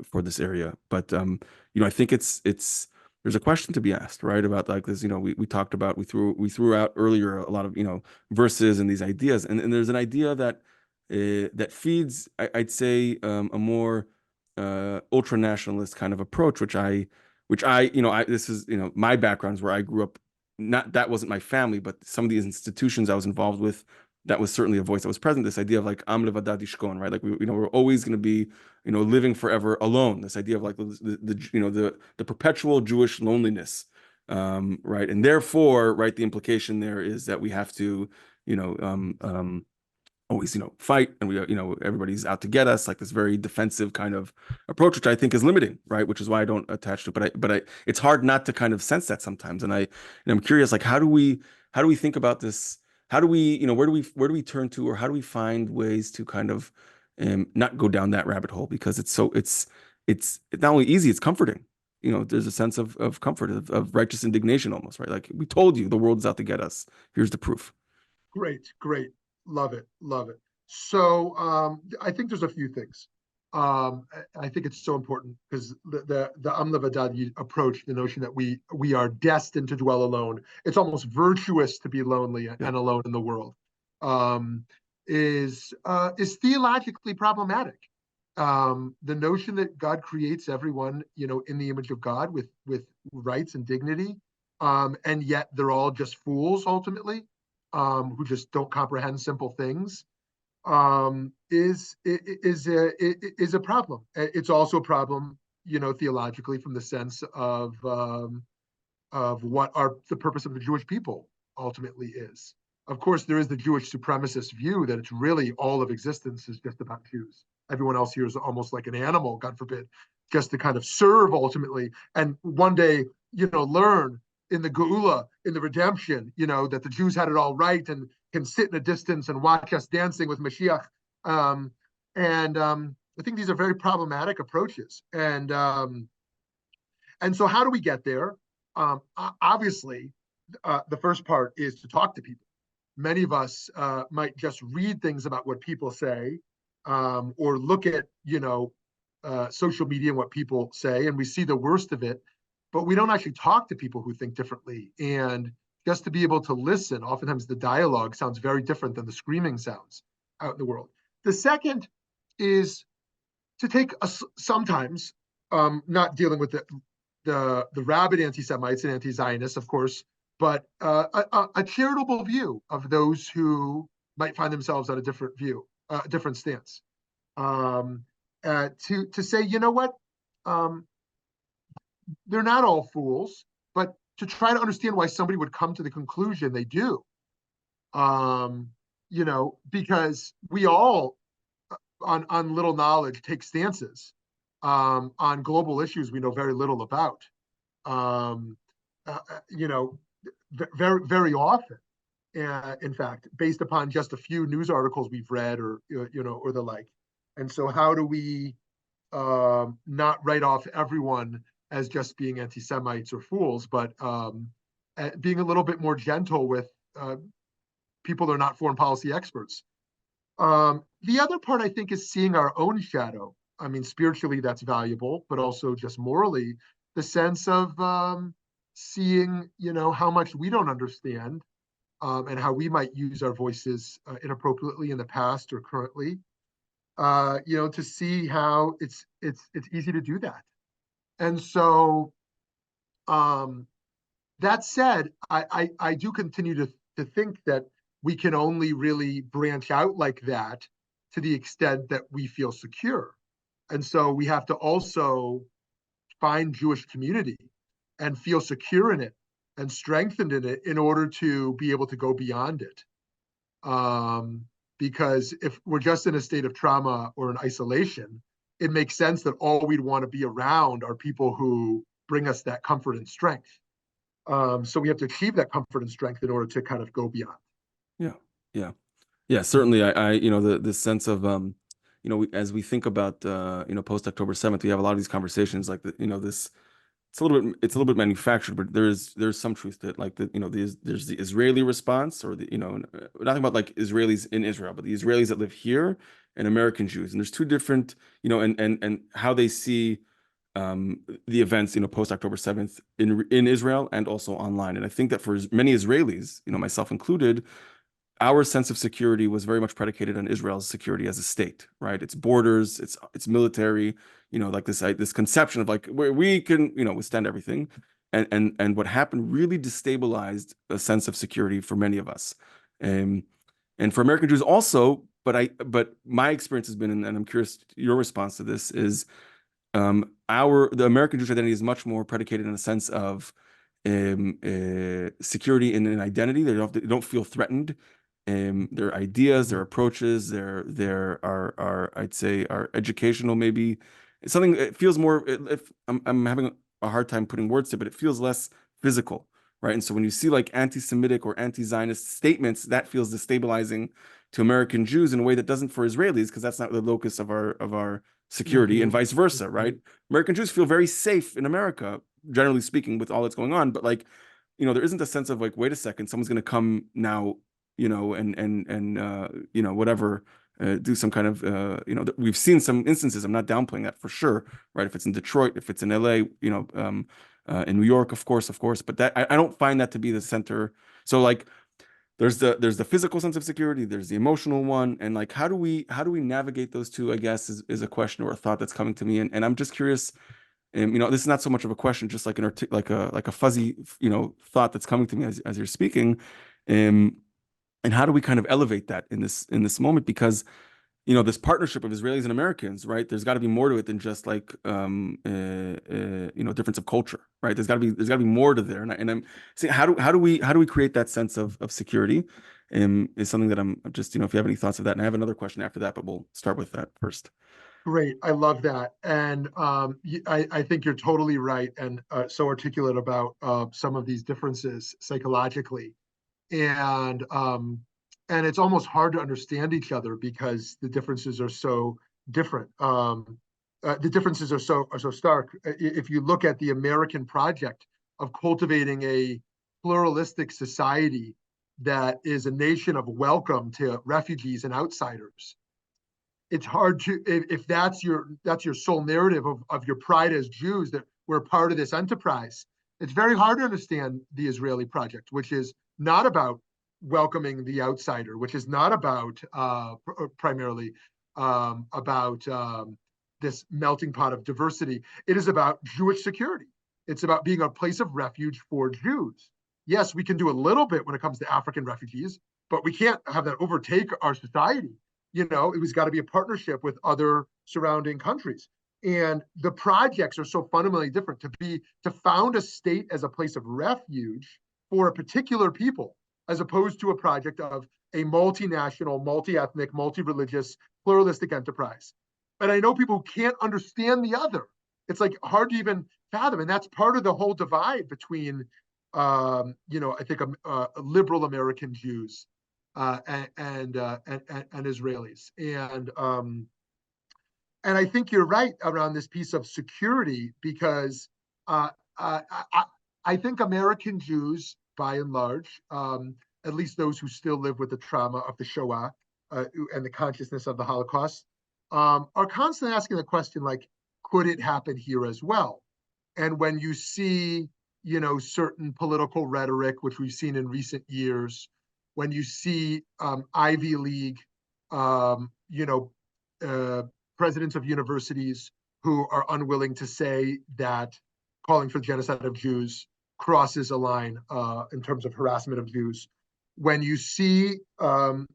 for this area, but, I think there's a question to be asked, right? About like this, we talked about, we threw out earlier a lot of, verses and these ideas. And there's an idea that, that feeds, I'd say, a more, ultra nationalist kind of approach, which this is, my background is where I grew up. That wasn't my family, but some of these institutions I was involved with, that was certainly a voice that was present. This idea of like am levadad yishkon, right? Like we're always going to be, living forever alone. This idea of like the perpetual Jewish loneliness, right? And therefore, right, the implication there is that we have to, always, fight, and we, everybody's out to get us, like this very defensive kind of approach, which I think is limiting, right? Which is why I don't attach to it. But it's hard not to kind of sense that sometimes. And I'm curious, like, how do we think about this? How do we, where do we turn to, or how do we find ways to kind of not go down that rabbit hole? Because it's not only easy, it's comforting. There's a sense of comfort, of righteous indignation almost, right? Like, we told you the world's out to get us. Here's the proof. Great. Love it. So I think there's a few things. I think it's so important because the Am Levadad approach, the notion that we are destined to dwell alone, it's almost virtuous to be lonely and alone in the world, is theologically problematic. The notion that God creates everyone, in the image of God with rights and dignity, and yet they're all just fools ultimately, who just don't comprehend simple things, is a problem. It's also a problem, theologically, from the sense of what the purpose of the Jewish people ultimately is. Of course, there is the Jewish supremacist view that it's really all of existence is just about Jews. Everyone else here is almost like an animal, God forbid, just to kind of serve ultimately, and one day, learn in the Geula, in the redemption, that the Jews had it all right and can sit in a distance and watch us dancing with Mashiach. I think these are very problematic approaches. And so how do we get there? Obviously, the first part is to talk to people. Many of us might just read things about what people say, or look at, social media and what people say, and we see the worst of it, but we don't actually talk to people who think differently. And just to be able to listen, oftentimes the dialogue sounds very different than the screaming sounds out in the world. The second is to take sometimes, not dealing with the rabid anti-Semites and anti-Zionists, of course, but a charitable view of those who might find themselves on a different view, a different stance. To say, you know what, they're not all fools, but to try to understand why somebody would come to the conclusion they do. Because we all, on little knowledge, take stances on global issues we know very little about. Very, very often, in fact, based upon just a few news articles we've read, or or the like. And so, how do we not write off everyone as just being anti-Semites or fools, but being a little bit more gentle with people that are not foreign policy experts? The other part, I think, is seeing our own shadow. I mean, spiritually, that's valuable, but also just morally, the sense of seeing, how much we don't understand, and how we might use our voices inappropriately in the past or currently. To see how it's easy to do that. And so, that said, I do continue to think that we can only really branch out like that to the extent that we feel secure. And so we have to also find Jewish community and feel secure in it and strengthened in it in order to be able to go beyond it. Because if we're just in a state of trauma or in isolation, it makes sense that all we'd want to be around are people who bring us that comfort and strength. So we have to achieve that comfort and strength in order to kind of go beyond. Yeah. Certainly, I the sense of as we think about post October 7th, we have a lot of these conversations like this. It's a little bit manufactured, but there's some truth to it. Like there's the Israeli response, or we're not talking about like Israelis in Israel, but the Israelis that live here and American Jews. And there's two different, and how they see the events, post October 7th in Israel and also online. And I think that for many Israelis, myself included, our sense of security was very much predicated on Israel's security as a state, right? Its borders, its military, like this conception of like where we can, withstand everything. And what happened really destabilized a sense of security for many of us. And for American Jews also, but my experience has been, and I'm curious your response to this, is the American Jewish identity is much more predicated in a sense of security in an identity. They don't feel threatened. Their ideas, their approaches, our I'd say our educational, maybe it's something. It feels more. If I'm having a hard time putting words to it, but it feels less physical, right? And so when you see like anti-Semitic or anti-Zionist statements, that feels destabilizing to American Jews in a way that doesn't for Israelis, because that's not the locus of our security, and vice versa, right? American Jews feel very safe in America, generally speaking, with all that's going on, but like, there isn't a sense of like, wait a second, someone's going to come now, whatever, do some kind of, we've seen some instances. I'm not downplaying that for sure, right? If it's in Detroit, if it's in LA, in New York, of course, but that I don't find that to be the center. So like, there's the physical sense of security, there's the emotional one, and like how do we navigate those two, I guess, is a question or a thought that's coming to me, and I'm just curious. This is not so much of a question, just like like a fuzzy thought that's coming to me as you're speaking, and how do we kind of elevate that in this moment, because this partnership of Israelis and Americans, right? There's got to be more to it than just like difference of culture, right? There's got to be more to there. And I'm saying, how do we create that sense of security? Is something that I'm just, if you have any thoughts of that. And I have another question after that, but we'll start with that first. Great, I love that, and I think you're totally right, and so articulate about some of these differences psychologically, and it's almost hard to understand each other because the differences are so different. The differences are so stark. If you look at the American project of cultivating a pluralistic society that is a nation of welcome to refugees and outsiders, it's hard to, if that's your sole narrative of your pride as Jews, that we're part of this enterprise. It's very hard to understand the Israeli project, which is not about welcoming the outsider, which is not about primarily about this melting pot of diversity. It is about Jewish security. It's about being a place of refuge for Jews. Yes, we can do a little bit when it comes to African refugees, but we can't have that overtake our society. It was got to be a partnership with other surrounding countries. And the projects are so fundamentally different. To found a state as a place of refuge for a particular people, as opposed to a project of a multinational, multi-ethnic, multi-religious, pluralistic enterprise. And I know people who can't understand the other. It's like hard to even fathom. And that's part of the whole divide between, I think, liberal American Jews and Israelis. And I think you're right around this piece of security, because I think American Jews, by and large, at least those who still live with the trauma of the Shoah and the consciousness of the Holocaust, are constantly asking the question, like, could it happen here as well? And when you see, certain political rhetoric, which we've seen in recent years, when you see Ivy League, presidents of universities who are unwilling to say that calling for the genocide of Jews crosses a line in terms of harassment of Jews, when you see the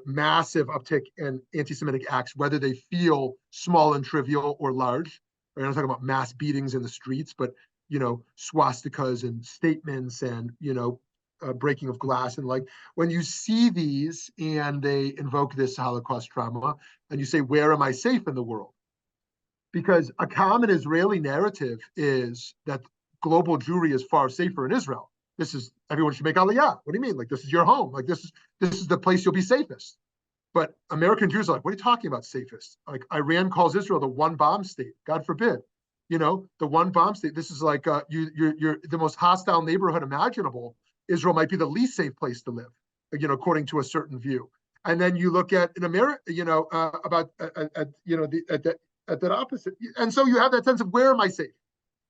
massive uptick in anti-Semitic acts, whether they feel small and trivial or large. I'm not talking about mass beatings in the streets, but swastikas and statements and, breaking of glass. And like, when you see these and they invoke this Holocaust trauma, and you say, where am I safe in the world? Because a common Israeli narrative is that global Jewry is far safer in Israel. Everyone should make aliyah. What do you mean? Like, this is your home. Like, this is the place you'll be safest. But American Jews are like, what are you talking about safest? Like, Iran calls Israel the one bomb state. God forbid. The one bomb state. This is like you're the most hostile neighborhood imaginable. Israel might be the least safe place to live, according to a certain view. And then you look at in America, about at that opposite. And so you have that sense of, where am I safe?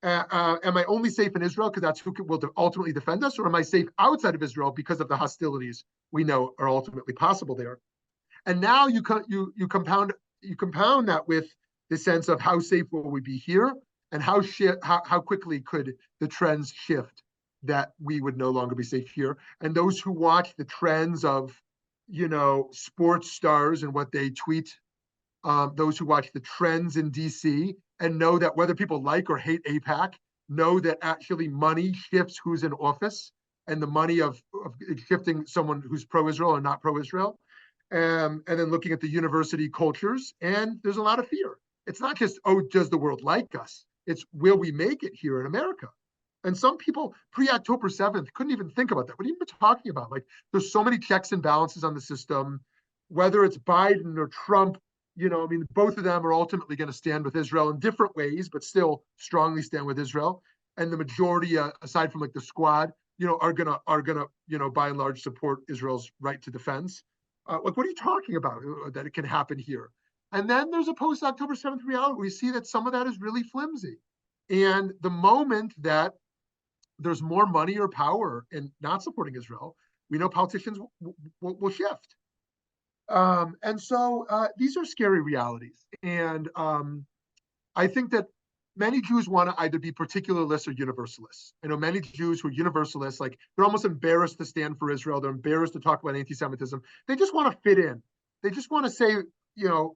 Am I only safe in Israel because that's who will ultimately defend us, or am I safe outside of Israel because of the hostilities we know are ultimately possible there? And now you compound that with the sense of, how safe will we be here, and how quickly could the trends shift that we would no longer be safe here. And those who watch the trends of, sports stars and what they tweet, those who watch the trends in DC and know that whether people like or hate AIPAC, know that actually money shifts who's in office, and the money of shifting someone who's pro-Israel or not pro-Israel. And then looking at the university cultures, and there's a lot of fear. It's not just, does the world like us? It's, will we make it here in America? And some people pre-October 7th couldn't even think about that. What are you even talking about? Like, there's so many checks and balances on the system, whether it's Biden or Trump, both of them are ultimately going to stand with Israel in different ways, but still strongly stand with Israel. And the majority, aside from like the squad, are gonna, by and large, support Israel's right to defense. Like, what are you talking about that it can happen here? And then there's a post-October 7th reality. We see that some of that is really flimsy. And the moment that there's more money or power in not supporting Israel, we know politicians will shift. And so these are scary realities. And I think that many Jews want to either be particularists or universalists. I know many Jews who are universalists, like, they're almost embarrassed to stand for Israel. They're embarrassed to talk about anti-Semitism. They just want to fit in. They just want to say,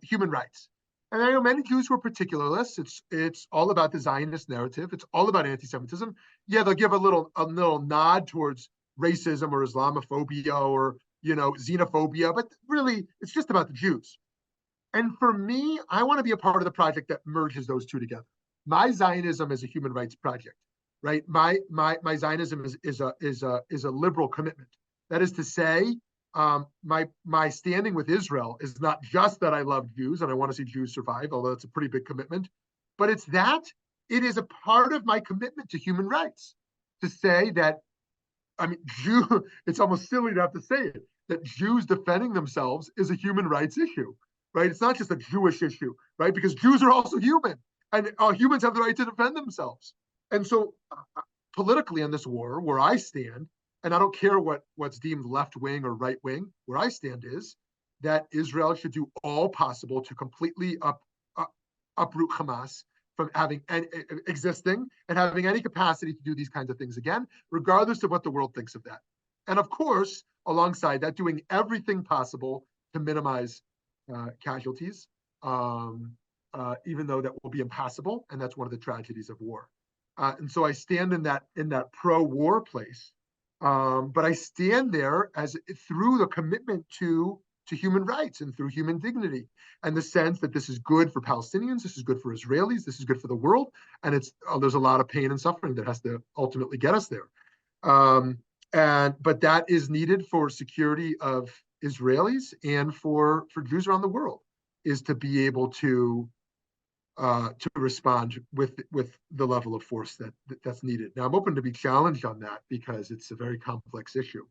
human rights. And I know many Jews who are particularists. It's all about the Zionist narrative. It's all about anti-Semitism. Yeah, they'll give a little nod towards racism or Islamophobia or, xenophobia, but really it's just about the Jews. And for me, I want to be a part of the project that merges those two together. My Zionism is a human rights project, right? My Zionism is a liberal commitment. That is to say, my standing with Israel is not just that I love Jews and I want to see Jews survive, although it's a pretty big commitment, but it's that it is a part of my commitment to human rights to say that, it's almost silly to have to say it, that Jews defending themselves is a human rights issue, right? It's not just a Jewish issue, right? Because Jews are also human, and humans have the right to defend themselves. And so politically on this war, where I stand, and I don't care what's deemed left wing or right wing, where I stand is that Israel should do all possible to completely uproot Hamas from existing and having any capacity to do these kinds of things again, regardless of what the world thinks of that. And of course, alongside that, doing everything possible to minimize casualties, even though that will be impossible, and that's one of the tragedies of war. And so I stand in that pro-war place, but I stand there through the commitment to human rights and through human dignity, and the sense that this is good for Palestinians, this is good for Israelis, this is good for the world, and there's a lot of pain and suffering that has to ultimately get us there. But that is needed for security of Israelis and for Jews around the world, is to be able to respond with the level of force that's needed. Now, I'm open to be challenged on that because it's a very complex issue.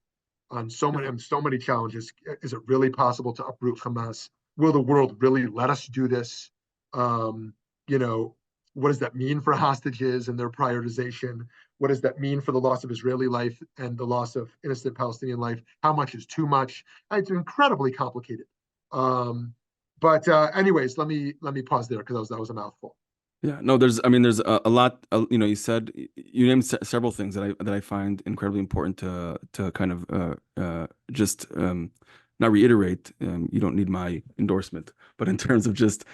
On so many challenges, is it really possible to uproot Hamas? Will the world really let us do this? What does that mean for hostages and their prioritization? What does that mean for the loss of Israeli life and the loss of innocent Palestinian life? How much is too much? It's incredibly complicated. But anyways, let me pause there because that was a mouthful. Yeah, no, there's a lot. You named several things that I find incredibly important to kind of just not reiterate. You don't need my endorsement, but in terms of just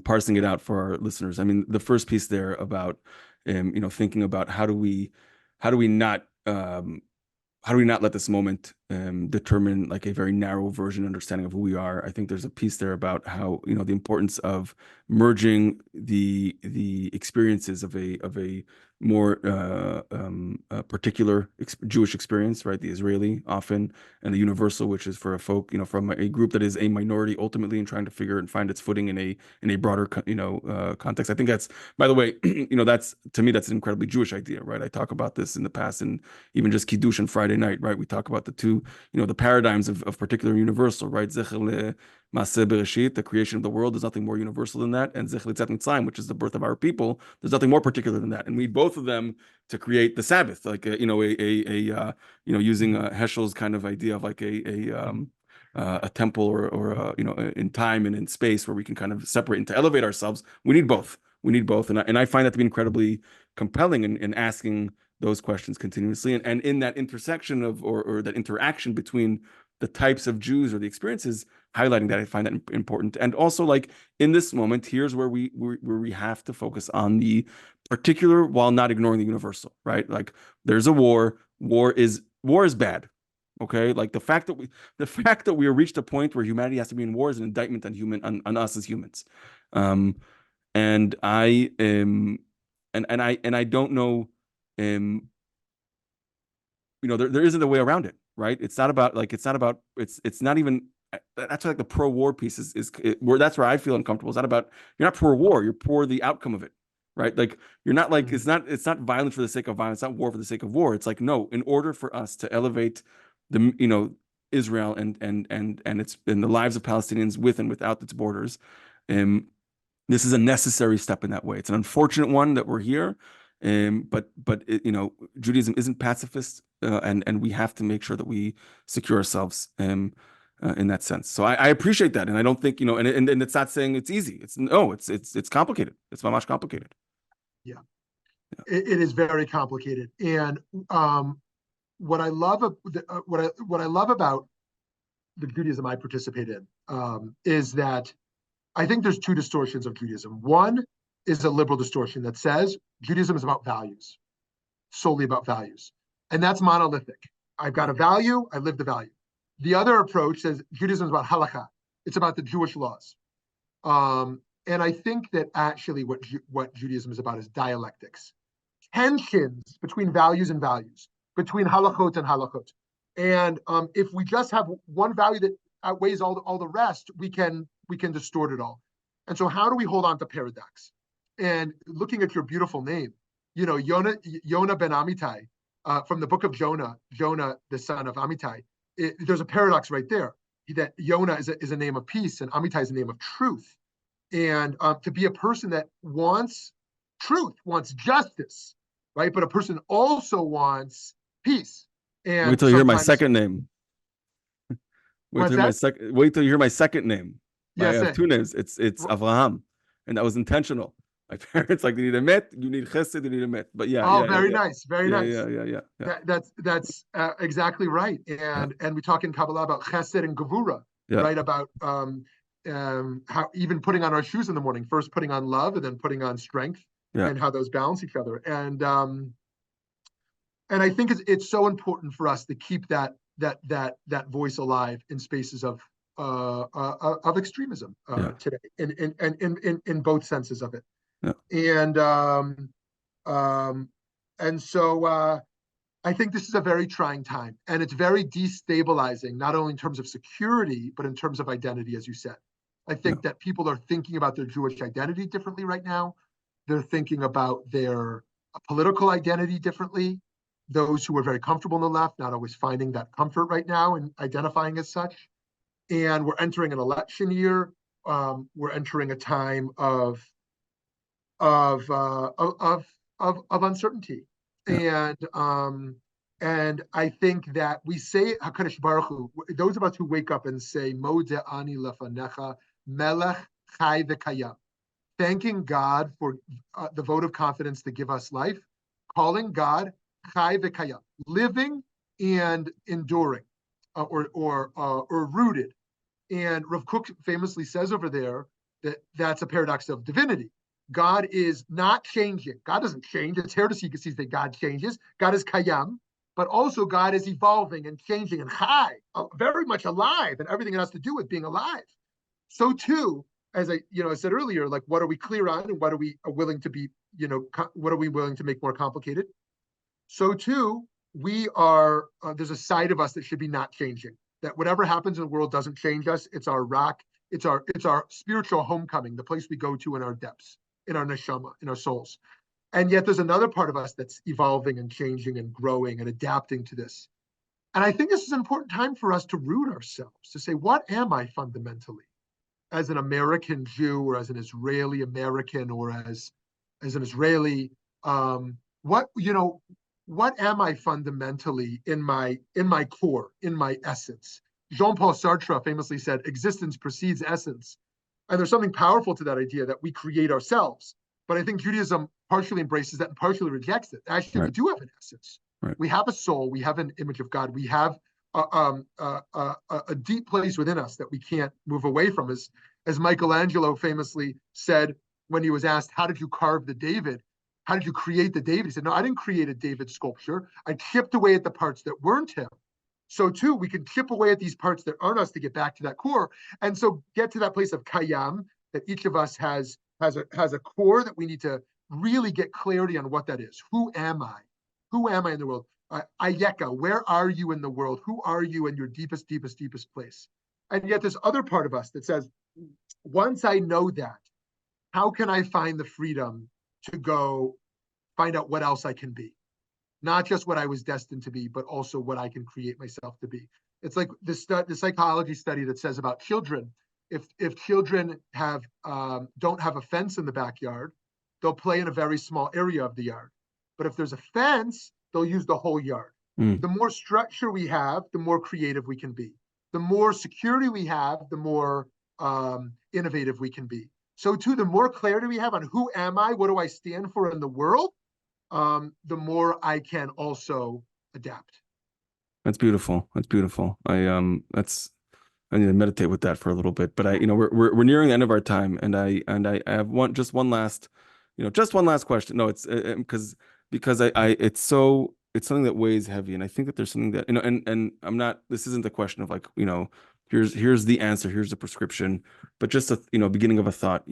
parsing it out for our listeners. I mean, the first piece there about thinking about how do we not let this moment determine like a very narrow version understanding of who we are. I think there's a piece there about how the importance of merging the experiences of a more particular Jewish experience, right? The Israeli often, and the universal, which is for a folk, from a group that is a minority ultimately and trying to figure and find its footing in a broader context. I think that's, by the way, that's, to me, that's an incredibly Jewish idea, right? I talk about this in the past, and even just Kiddush on Friday night, right? We talk about the two, the paradigms of particular universal, right? Zecher Maaseh Bereshit, the creation of the world, there's nothing more universal than that. And Zecher Litzat Mitzrayim, which is the birth of our people, there's nothing more particular than that. And we need both of them to create the Sabbath, like using Heschel's kind of idea of like a temple or in time and in space where we can kind of separate and to elevate ourselves. We need both. And I find that to be incredibly compelling in asking those questions continuously, and in that intersection of or that interaction between the types of Jews or the experiences, highlighting that. I find that important. And also, like, in this moment, here's where we have to focus on the particular while not ignoring the universal, right? Like, there's a war is bad. Okay, like the fact that we have reached a point where humanity has to be in war is an indictment on us as humans. And I don't know, there isn't a way around it, right? It's not not even, that's like the pro-war piece that's where I feel uncomfortable. It's not about, you're not pro-war, you're pro the outcome of it, right? Like, you're not like, it's not violence for the sake of violence, it's not war for the sake of war. It's like, no, in order for us to elevate Israel and it's in the lives of Palestinians with and without its borders, this is a necessary step in that way. It's an unfortunate one that we're here, but Judaism isn't pacifist, and we have to make sure that we secure ourselves in that sense. So I appreciate that, and I don't think and it's not saying it's easy. It's complicated. It's much complicated. Yeah. It is very complicated, and what I love about the Judaism I participate in is that I think there's two distortions of Judaism. One is a liberal distortion that says Judaism is about values, solely about values. And that's monolithic. I've got a value, I live the value. The other approach says Judaism is about halakha. It's about the Jewish laws. And I think that actually what Judaism is about is dialectics. Tensions between values and values, between halachot and halachot. And if we just have one value that outweighs all the rest, we can distort it all. And so how do we hold on to paradox? And looking at your beautiful name, Yonah ben Amitai, from the book of Jonah, the son of Amitai, there's a paradox right there, that Yonah is a name of peace and Amitai is a name of truth. And to be a person that wants truth, wants justice, right? But a person also wants peace. And wait till you hear my second name. Wait till you hear my second name. I have two names. It's Avraham, and that was intentional. My parents, like, they need a met, you need chesed, you need a met. But very nice. Yeah. That's exactly right. And we talk in Kabbalah about chesed and gevura, right? About how even putting on our shoes in the morning, first putting on love and then putting on strength, and how those balance each other. And I think it's so important for us to keep that voice alive in spaces of extremism today, in both senses of it. And so I think this is a very trying time, and it's very destabilizing, not only in terms of security, but in terms of identity, as you said. I think that people are thinking about their Jewish identity differently right now. They're thinking about their political identity differently. Those who are very comfortable on the left, not always finding that comfort right now in identifying as such. And we're entering an election year. We're entering a time of uncertainty, and I think that we say Hakadosh Baruch Hu, those of us who wake up and say Modeh ani lefanecha melech chai v'kayam, thanking God for the vote of confidence to give us life, calling God chai v'kayam, living and enduring, or rooted. And Rav Kook famously says over there that that's a paradox of divinity. God is not changing. God doesn't change. It's heresy to see that God changes. God is kayam, but also God is evolving and changing and chai, very much alive, and everything it has to do with being alive. So too, as I said earlier, like what are we clear on, and what are we willing to be, what are we willing to make more complicated? So too, we are. There's a side of us that should be not changing. That whatever happens in the world doesn't change us. It's our rock. It's our spiritual homecoming, the place we go to in our depths, in our neshama, in our souls. And yet there's another part of us that's evolving and changing and growing and adapting to this. And I think this is an important time for us to root ourselves, to say, what am I fundamentally? As an American Jew, or as an Israeli American, or as an Israeli, what am I fundamentally in my core, in my essence? Jean-Paul Sartre famously said, existence precedes essence. And there's something powerful to that idea that we create ourselves. But I think Judaism partially embraces that and partially rejects it. Actually, right. We do have an essence. Right. We have a soul. We have an image of God. We have a deep place within us that we can't move away from. As Michelangelo famously said when he was asked, how did you carve the David? How did you create the David? He said, no, I didn't create a David sculpture. I chipped away at the parts that weren't him. So too, we can chip away at these parts that aren't us to get back to that core. And so get to that place of kayam, that each of us has a core that we need to really get clarity on what that is. Who am I? Who am I in the world? Ayeka, where are you in the world? Who are you in your deepest, deepest, deepest place? And yet this other part of us that says, once I know that, how can I find the freedom to go find out what else I can be? Not just what I was destined to be, but also what I can create myself to be. It's like the psychology study that says about children, if children don't have a fence in the backyard, they'll play in a very small area of the yard. But if there's a fence, they'll use the whole yard. The more structure we have, the more creative we can be. The more security we have, the more innovative we can be. So too, the more clarity we have on who am I, what do I stand for in the world, the more I can also adapt. That's beautiful. That's beautiful. I need to meditate with that for a little bit. But we're nearing the end of our time, and I have one last question. No, it's because it's something that weighs heavy, and I think that there's something that and I'm not. This isn't the question of like here's the answer, here's the prescription, but just a beginning of a thought.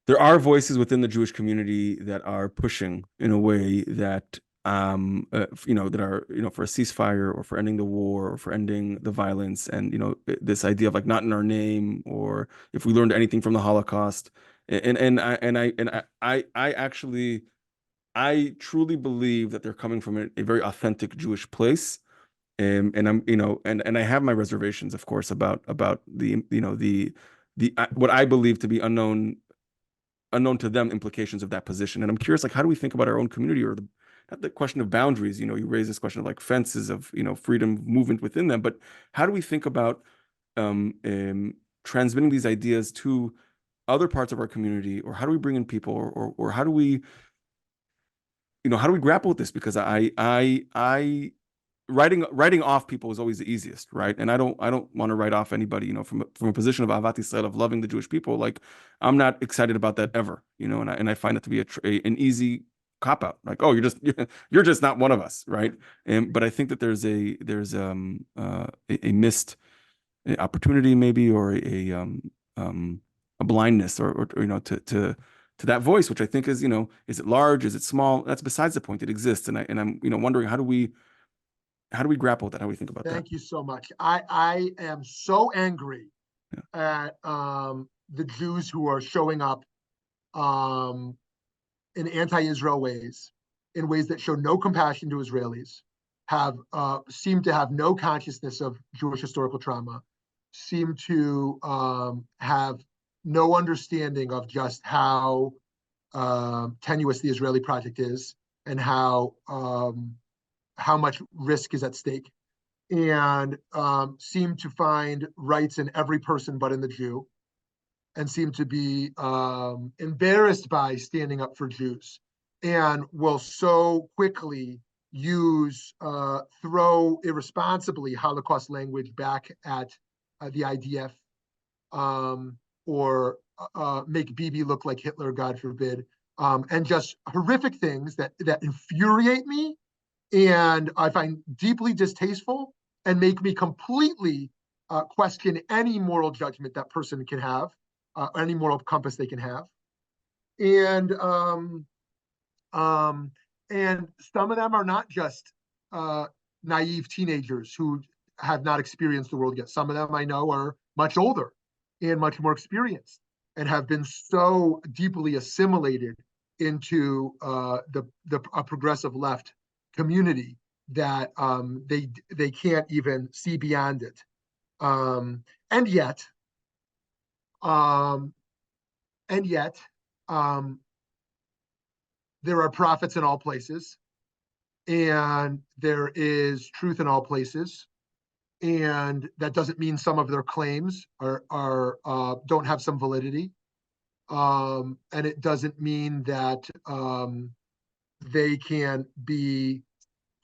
There are voices within the Jewish community that are pushing in a way that that are for a ceasefire, or for ending the war, or for ending the violence, and this idea of like not in our name, or if we learned anything from the Holocaust, I truly believe that they're coming from a very authentic Jewish place, and I'm and I have my reservations, of course, about the what I believe to be unknown to them implications of that position. And I'm curious, like, how do we think about our own community, or not the question of boundaries? You raise this question of like fences of freedom movement within them, but how do we think about transmitting these ideas to other parts of our community, or how do we bring in people, or how do we grapple with this? Because I writing off people is always the easiest, right? And I don't want to write off anybody, from a position of Avat Yisrael, of loving the Jewish people. Like, I'm not excited about that ever, and I find it to be an easy cop out. Like, oh, you're just not one of us, right? But I think that there's a missed opportunity, maybe, or a blindness, or to that voice, which I think is is it large, is it small? That's besides the point. It exists, and I'm wondering, how do we grapple with that? How do we think about that? Thank you so much. I am so angry at the Jews who are showing up in anti-Israel ways, in ways that show no compassion to Israelis, seem to have no consciousness of Jewish historical trauma, seem to have no understanding of just how tenuous the Israeli project is, and how much risk is at stake, and seem to find rights in every person but in the Jew, and seem to be embarrassed by standing up for Jews, and will so quickly throw irresponsibly Holocaust language back at the IDF, or make Bibi look like Hitler, God forbid, and just horrific things that infuriate me and I find deeply distasteful and make me completely question any moral judgment that person can have, any moral compass they can have. And some of them are not just naive teenagers who have not experienced the world yet. Some of them I know are much older and much more experienced and have been so deeply assimilated into the progressive left community that they can't even see beyond it. And yet, there are prophets in all places, and there is truth in all places, and that doesn't mean some of their claims are don't have some validity, and it doesn't mean that they can be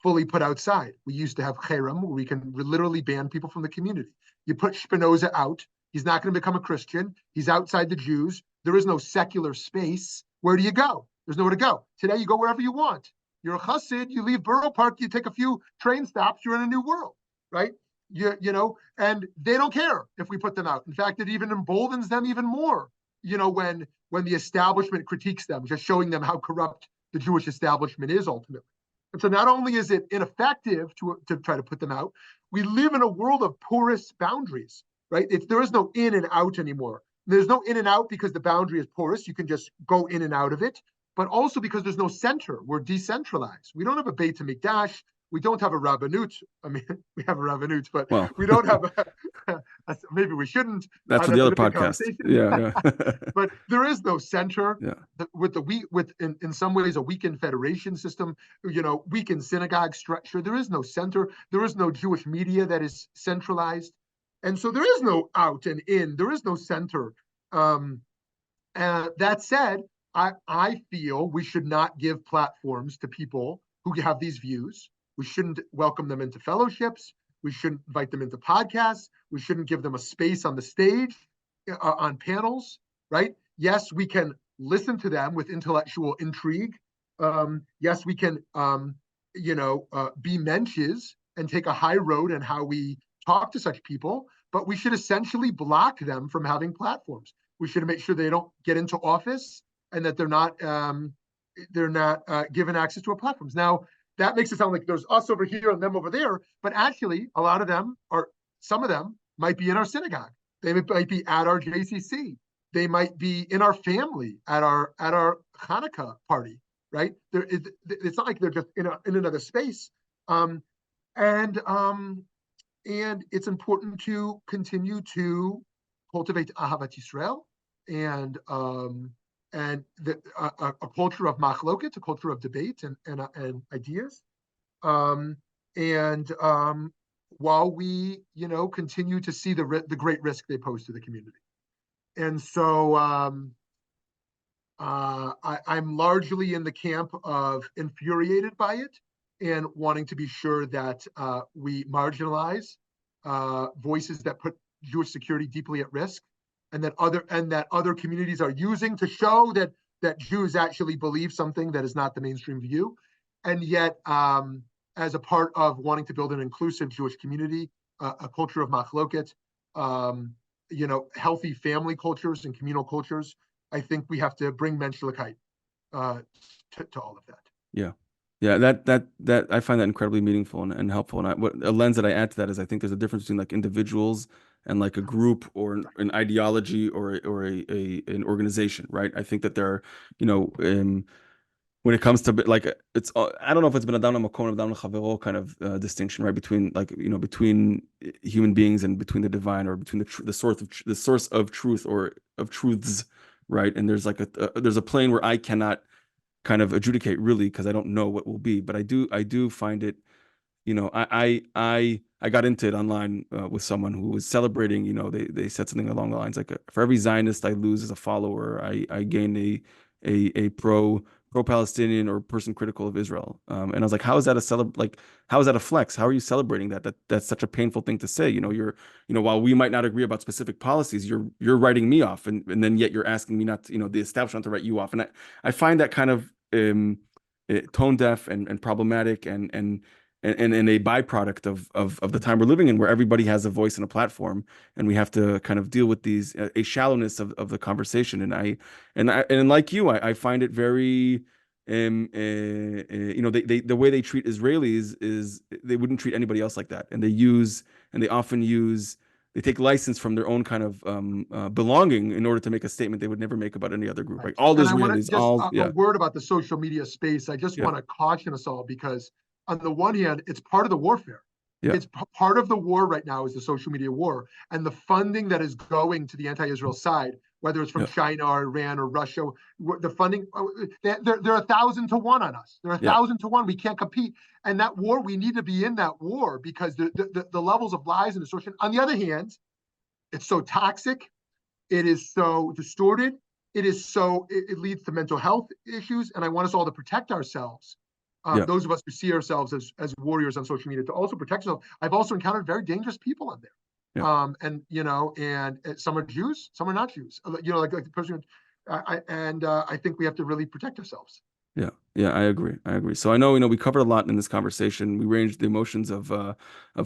fully put outside. We used to have cherem, where we can literally ban people from the community. You put Spinoza out, he's not going to become a Christian. He's outside the Jews. There is no secular space. Where do you go? There's nowhere to go. Today, you go wherever you want. You're a chassid, you leave Borough Park, you take a few train stops, you're in a new world, right? You know, and they don't care if we put them out. In fact, it even emboldens them even more, you know, when the establishment critiques them, just showing them how corrupt the Jewish establishment is ultimately. And so not only is it ineffective to try to put them out, we live in a world of porous boundaries, right? There is no in and out anymore. There's no in and out because the boundary is porous. You can just go in and out of it, but also because there's no center. We're decentralized. We don't have a Beit Mikdash. We don't have a Rabbanut. I mean, we have a Rabbanut, but we don't have maybe we shouldn't. That's for the other podcast. Yeah. But there is no center. Yeah. In some ways, a weakened federation system, you know, weakened synagogue structure. There is no center. There is no Jewish media that is centralized. And so there is no out and in. There is no center. That said, I feel we should not give platforms to people who have these views. We shouldn't welcome them into fellowships. We shouldn't invite them into podcasts. We shouldn't give them a space on the stage, on panels, right? Yes, we can listen to them with intellectual intrigue. Yes, we can, be mensches and take a high road in how we talk to such people, but we should essentially block them from having platforms. We should make sure they don't get into office and that they're not given access to our platforms. Now, that makes it sound like there's us over here and them over there, but actually, a lot of them some of them might be in our synagogue. They might be at our JCC. They might be in our family at our Hanukkah party, right? It's not like they're just in another space. And it's important to continue to cultivate Ahavat Yisrael and a culture of machloket, a culture of debate and ideas. While we, continue to see the great risk they pose to the community. And so I'm largely in the camp of infuriated by it and wanting to be sure that we marginalize voices that put Jewish security deeply at risk, and that other communities are using to show that Jews actually believe something that is not the mainstream view. And yet, as a part of wanting to build an inclusive Jewish community, a culture of machloket, healthy family cultures and communal cultures, I think we have to bring menschlichkeit to all of that. Yeah, that I find that incredibly meaningful and helpful. And a lens that I add to that is I think there's a difference between like individuals and like a group or an ideology or an organization, right? I think that there are, when it comes to like it's I don't know if it's been Adam Makon, Adam Chavero kind of distinction, right, between between human beings and between the divine or between the source of truth or of truths, right? And there's like there's a plane where I cannot kind of adjudicate really because I don't know what will be, but I do find it, I got into it online with someone who was celebrating, they said something along the lines like, for every Zionist I lose as a follower, I gain a pro pro-Palestinian or person critical of Israel. And I was like, how is that how is that a flex? How are you celebrating that? That's such a painful thing to say. While we might not agree about specific policies, you're writing me off, and then yet you're asking me not to, the establishment to write you off. And I find that kind of tone deaf and problematic and a byproduct of the time we're living in, where everybody has a voice and a platform, and we have to kind of deal with these a shallowness of the conversation. And like you, I find it very the way they treat Israelis is they wouldn't treat anybody else like that, and they take license from their own kind of belonging in order to make a statement they would never make about any other group. Right. Like all and Israelis, a word about the social media space. I just want to caution us all, because on the one hand, it's part of the warfare. Yeah. It's part of the war right now is the social media war, and the funding that is going to the anti-Israel side, whether it's from China or Iran or Russia, the funding, they're 1,000 to 1 on us. They're 1,000 to 1. We can't compete. And that war, we need to be in that war, because the levels of lies and distortion. On the other hand, it's so toxic. It is so distorted. It leads to mental health issues. And I want us all to protect ourselves. Those of us who see ourselves as warriors on social media, to also protect ourselves. I've also encountered very dangerous people on there. And some are Jews, some are not Jews. Like the person. I think we have to really protect ourselves. Yeah, I agree. So I know, we covered a lot in this conversation. We ranged the emotions of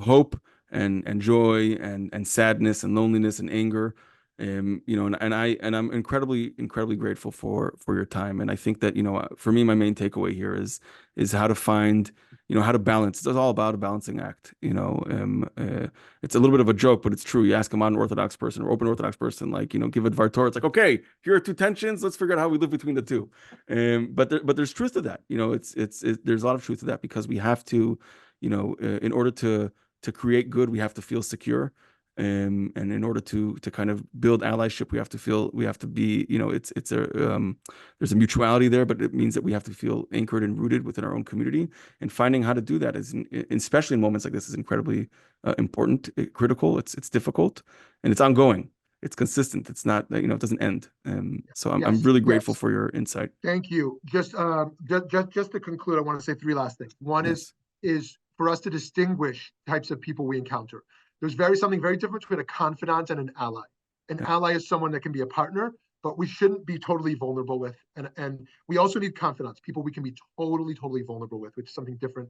hope and joy and sadness and loneliness and anger. And I'm incredibly grateful for your time. And I think that, for me, my main takeaway here is how to find, how to balance. It's all about a balancing act. It's a little bit of a joke, but it's true. You ask a modern Orthodox person or open Orthodox person, give a Dvar Torah. It's like, okay, here are two tensions. Let's figure out how we live between the two. But there's truth to that. There's a lot of truth to that, because we have to, in order to create good, we have to feel secure. And in order to kind of build allyship, we have to be, there's a mutuality there, but it means that we have to feel anchored and rooted within our own community. And finding how to do that especially in moments like this, is incredibly important, critical. It's difficult, and it's ongoing. It's consistent. It's not, it doesn't end. So I'm really grateful for your insight. Thank you. Just to conclude, I want to say 3 last things. One is for us to distinguish types of people we encounter. There's something very different between a confidant and an ally. An ally is someone that can be a partner, but we shouldn't be totally vulnerable with. And we also need confidants, people we can be totally vulnerable with, which is something different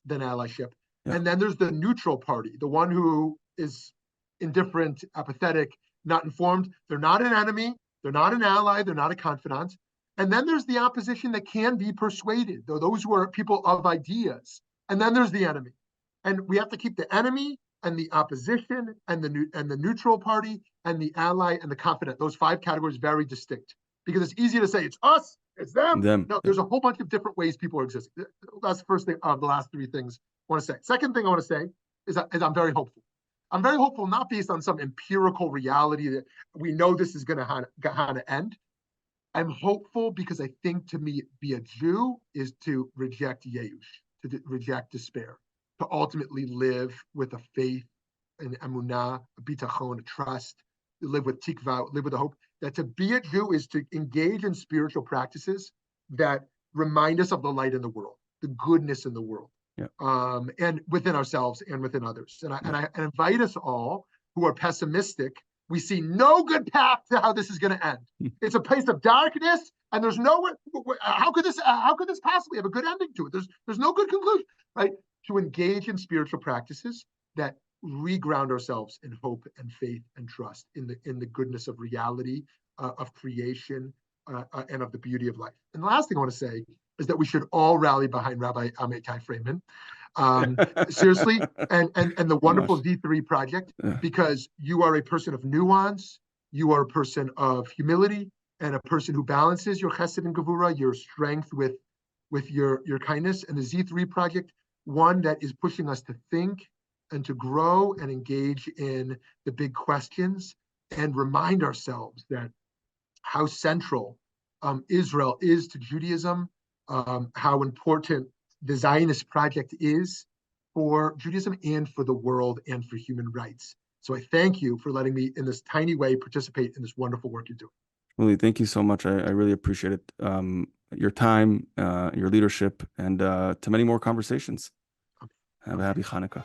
than allyship. And then there's the neutral party, the one who is indifferent, apathetic, not informed. They're not an enemy. They're not an ally. They're not a confidant. And then there's the opposition that can be persuaded, though those who are people of ideas. And then there's the enemy. And we have to keep the enemy and the opposition and the neutral party and the ally and the confidant, those 5 categories, very distinct, because it's easy to say it's us, it's them. No, there's a whole bunch of different ways people are existing. That's the first thing of the last 3 things I want to say. Second thing I want to say is I'm very hopeful. I'm very hopeful, not based on some empirical reality that we know this is going to end. I'm hopeful because I think, to me, be a Jew is to reject Yeush, to reject despair, to ultimately live with a faith, an emunah, a bitachon, a trust, to live with tikva, live with a hope. That to be a Jew is to engage in spiritual practices that remind us of the light in the world, the goodness in the world, and within ourselves and within others. And I invite us all who are pessimistic. We see no good path to how this is going to end. It's a place of darkness, and there's no. How could this possibly have a good ending to it? There's no good conclusion, right? To engage in spiritual practices that reground ourselves in hope and faith and trust in the goodness of reality, of creation, and of the beauty of life. And the last thing I want to say is that we should all rally behind Rabbi Amitai Fraiman, seriously, and the wonderful Z3 project, because you are a person of nuance, you are a person of humility, and a person who balances your chesed and gevura, your strength with your kindness. And the Z3 project, one that is pushing us to think and to grow and engage in the big questions and remind ourselves that how central Israel is to Judaism, how important the Zionist project is for Judaism and for the world and for human rights. So I thank you for letting me, in this tiny way, participate in this wonderful work you're doing. Willie, thank you so much. I really appreciate it. Your time, your leadership, and to many more conversations. Have a happy Hanukkah.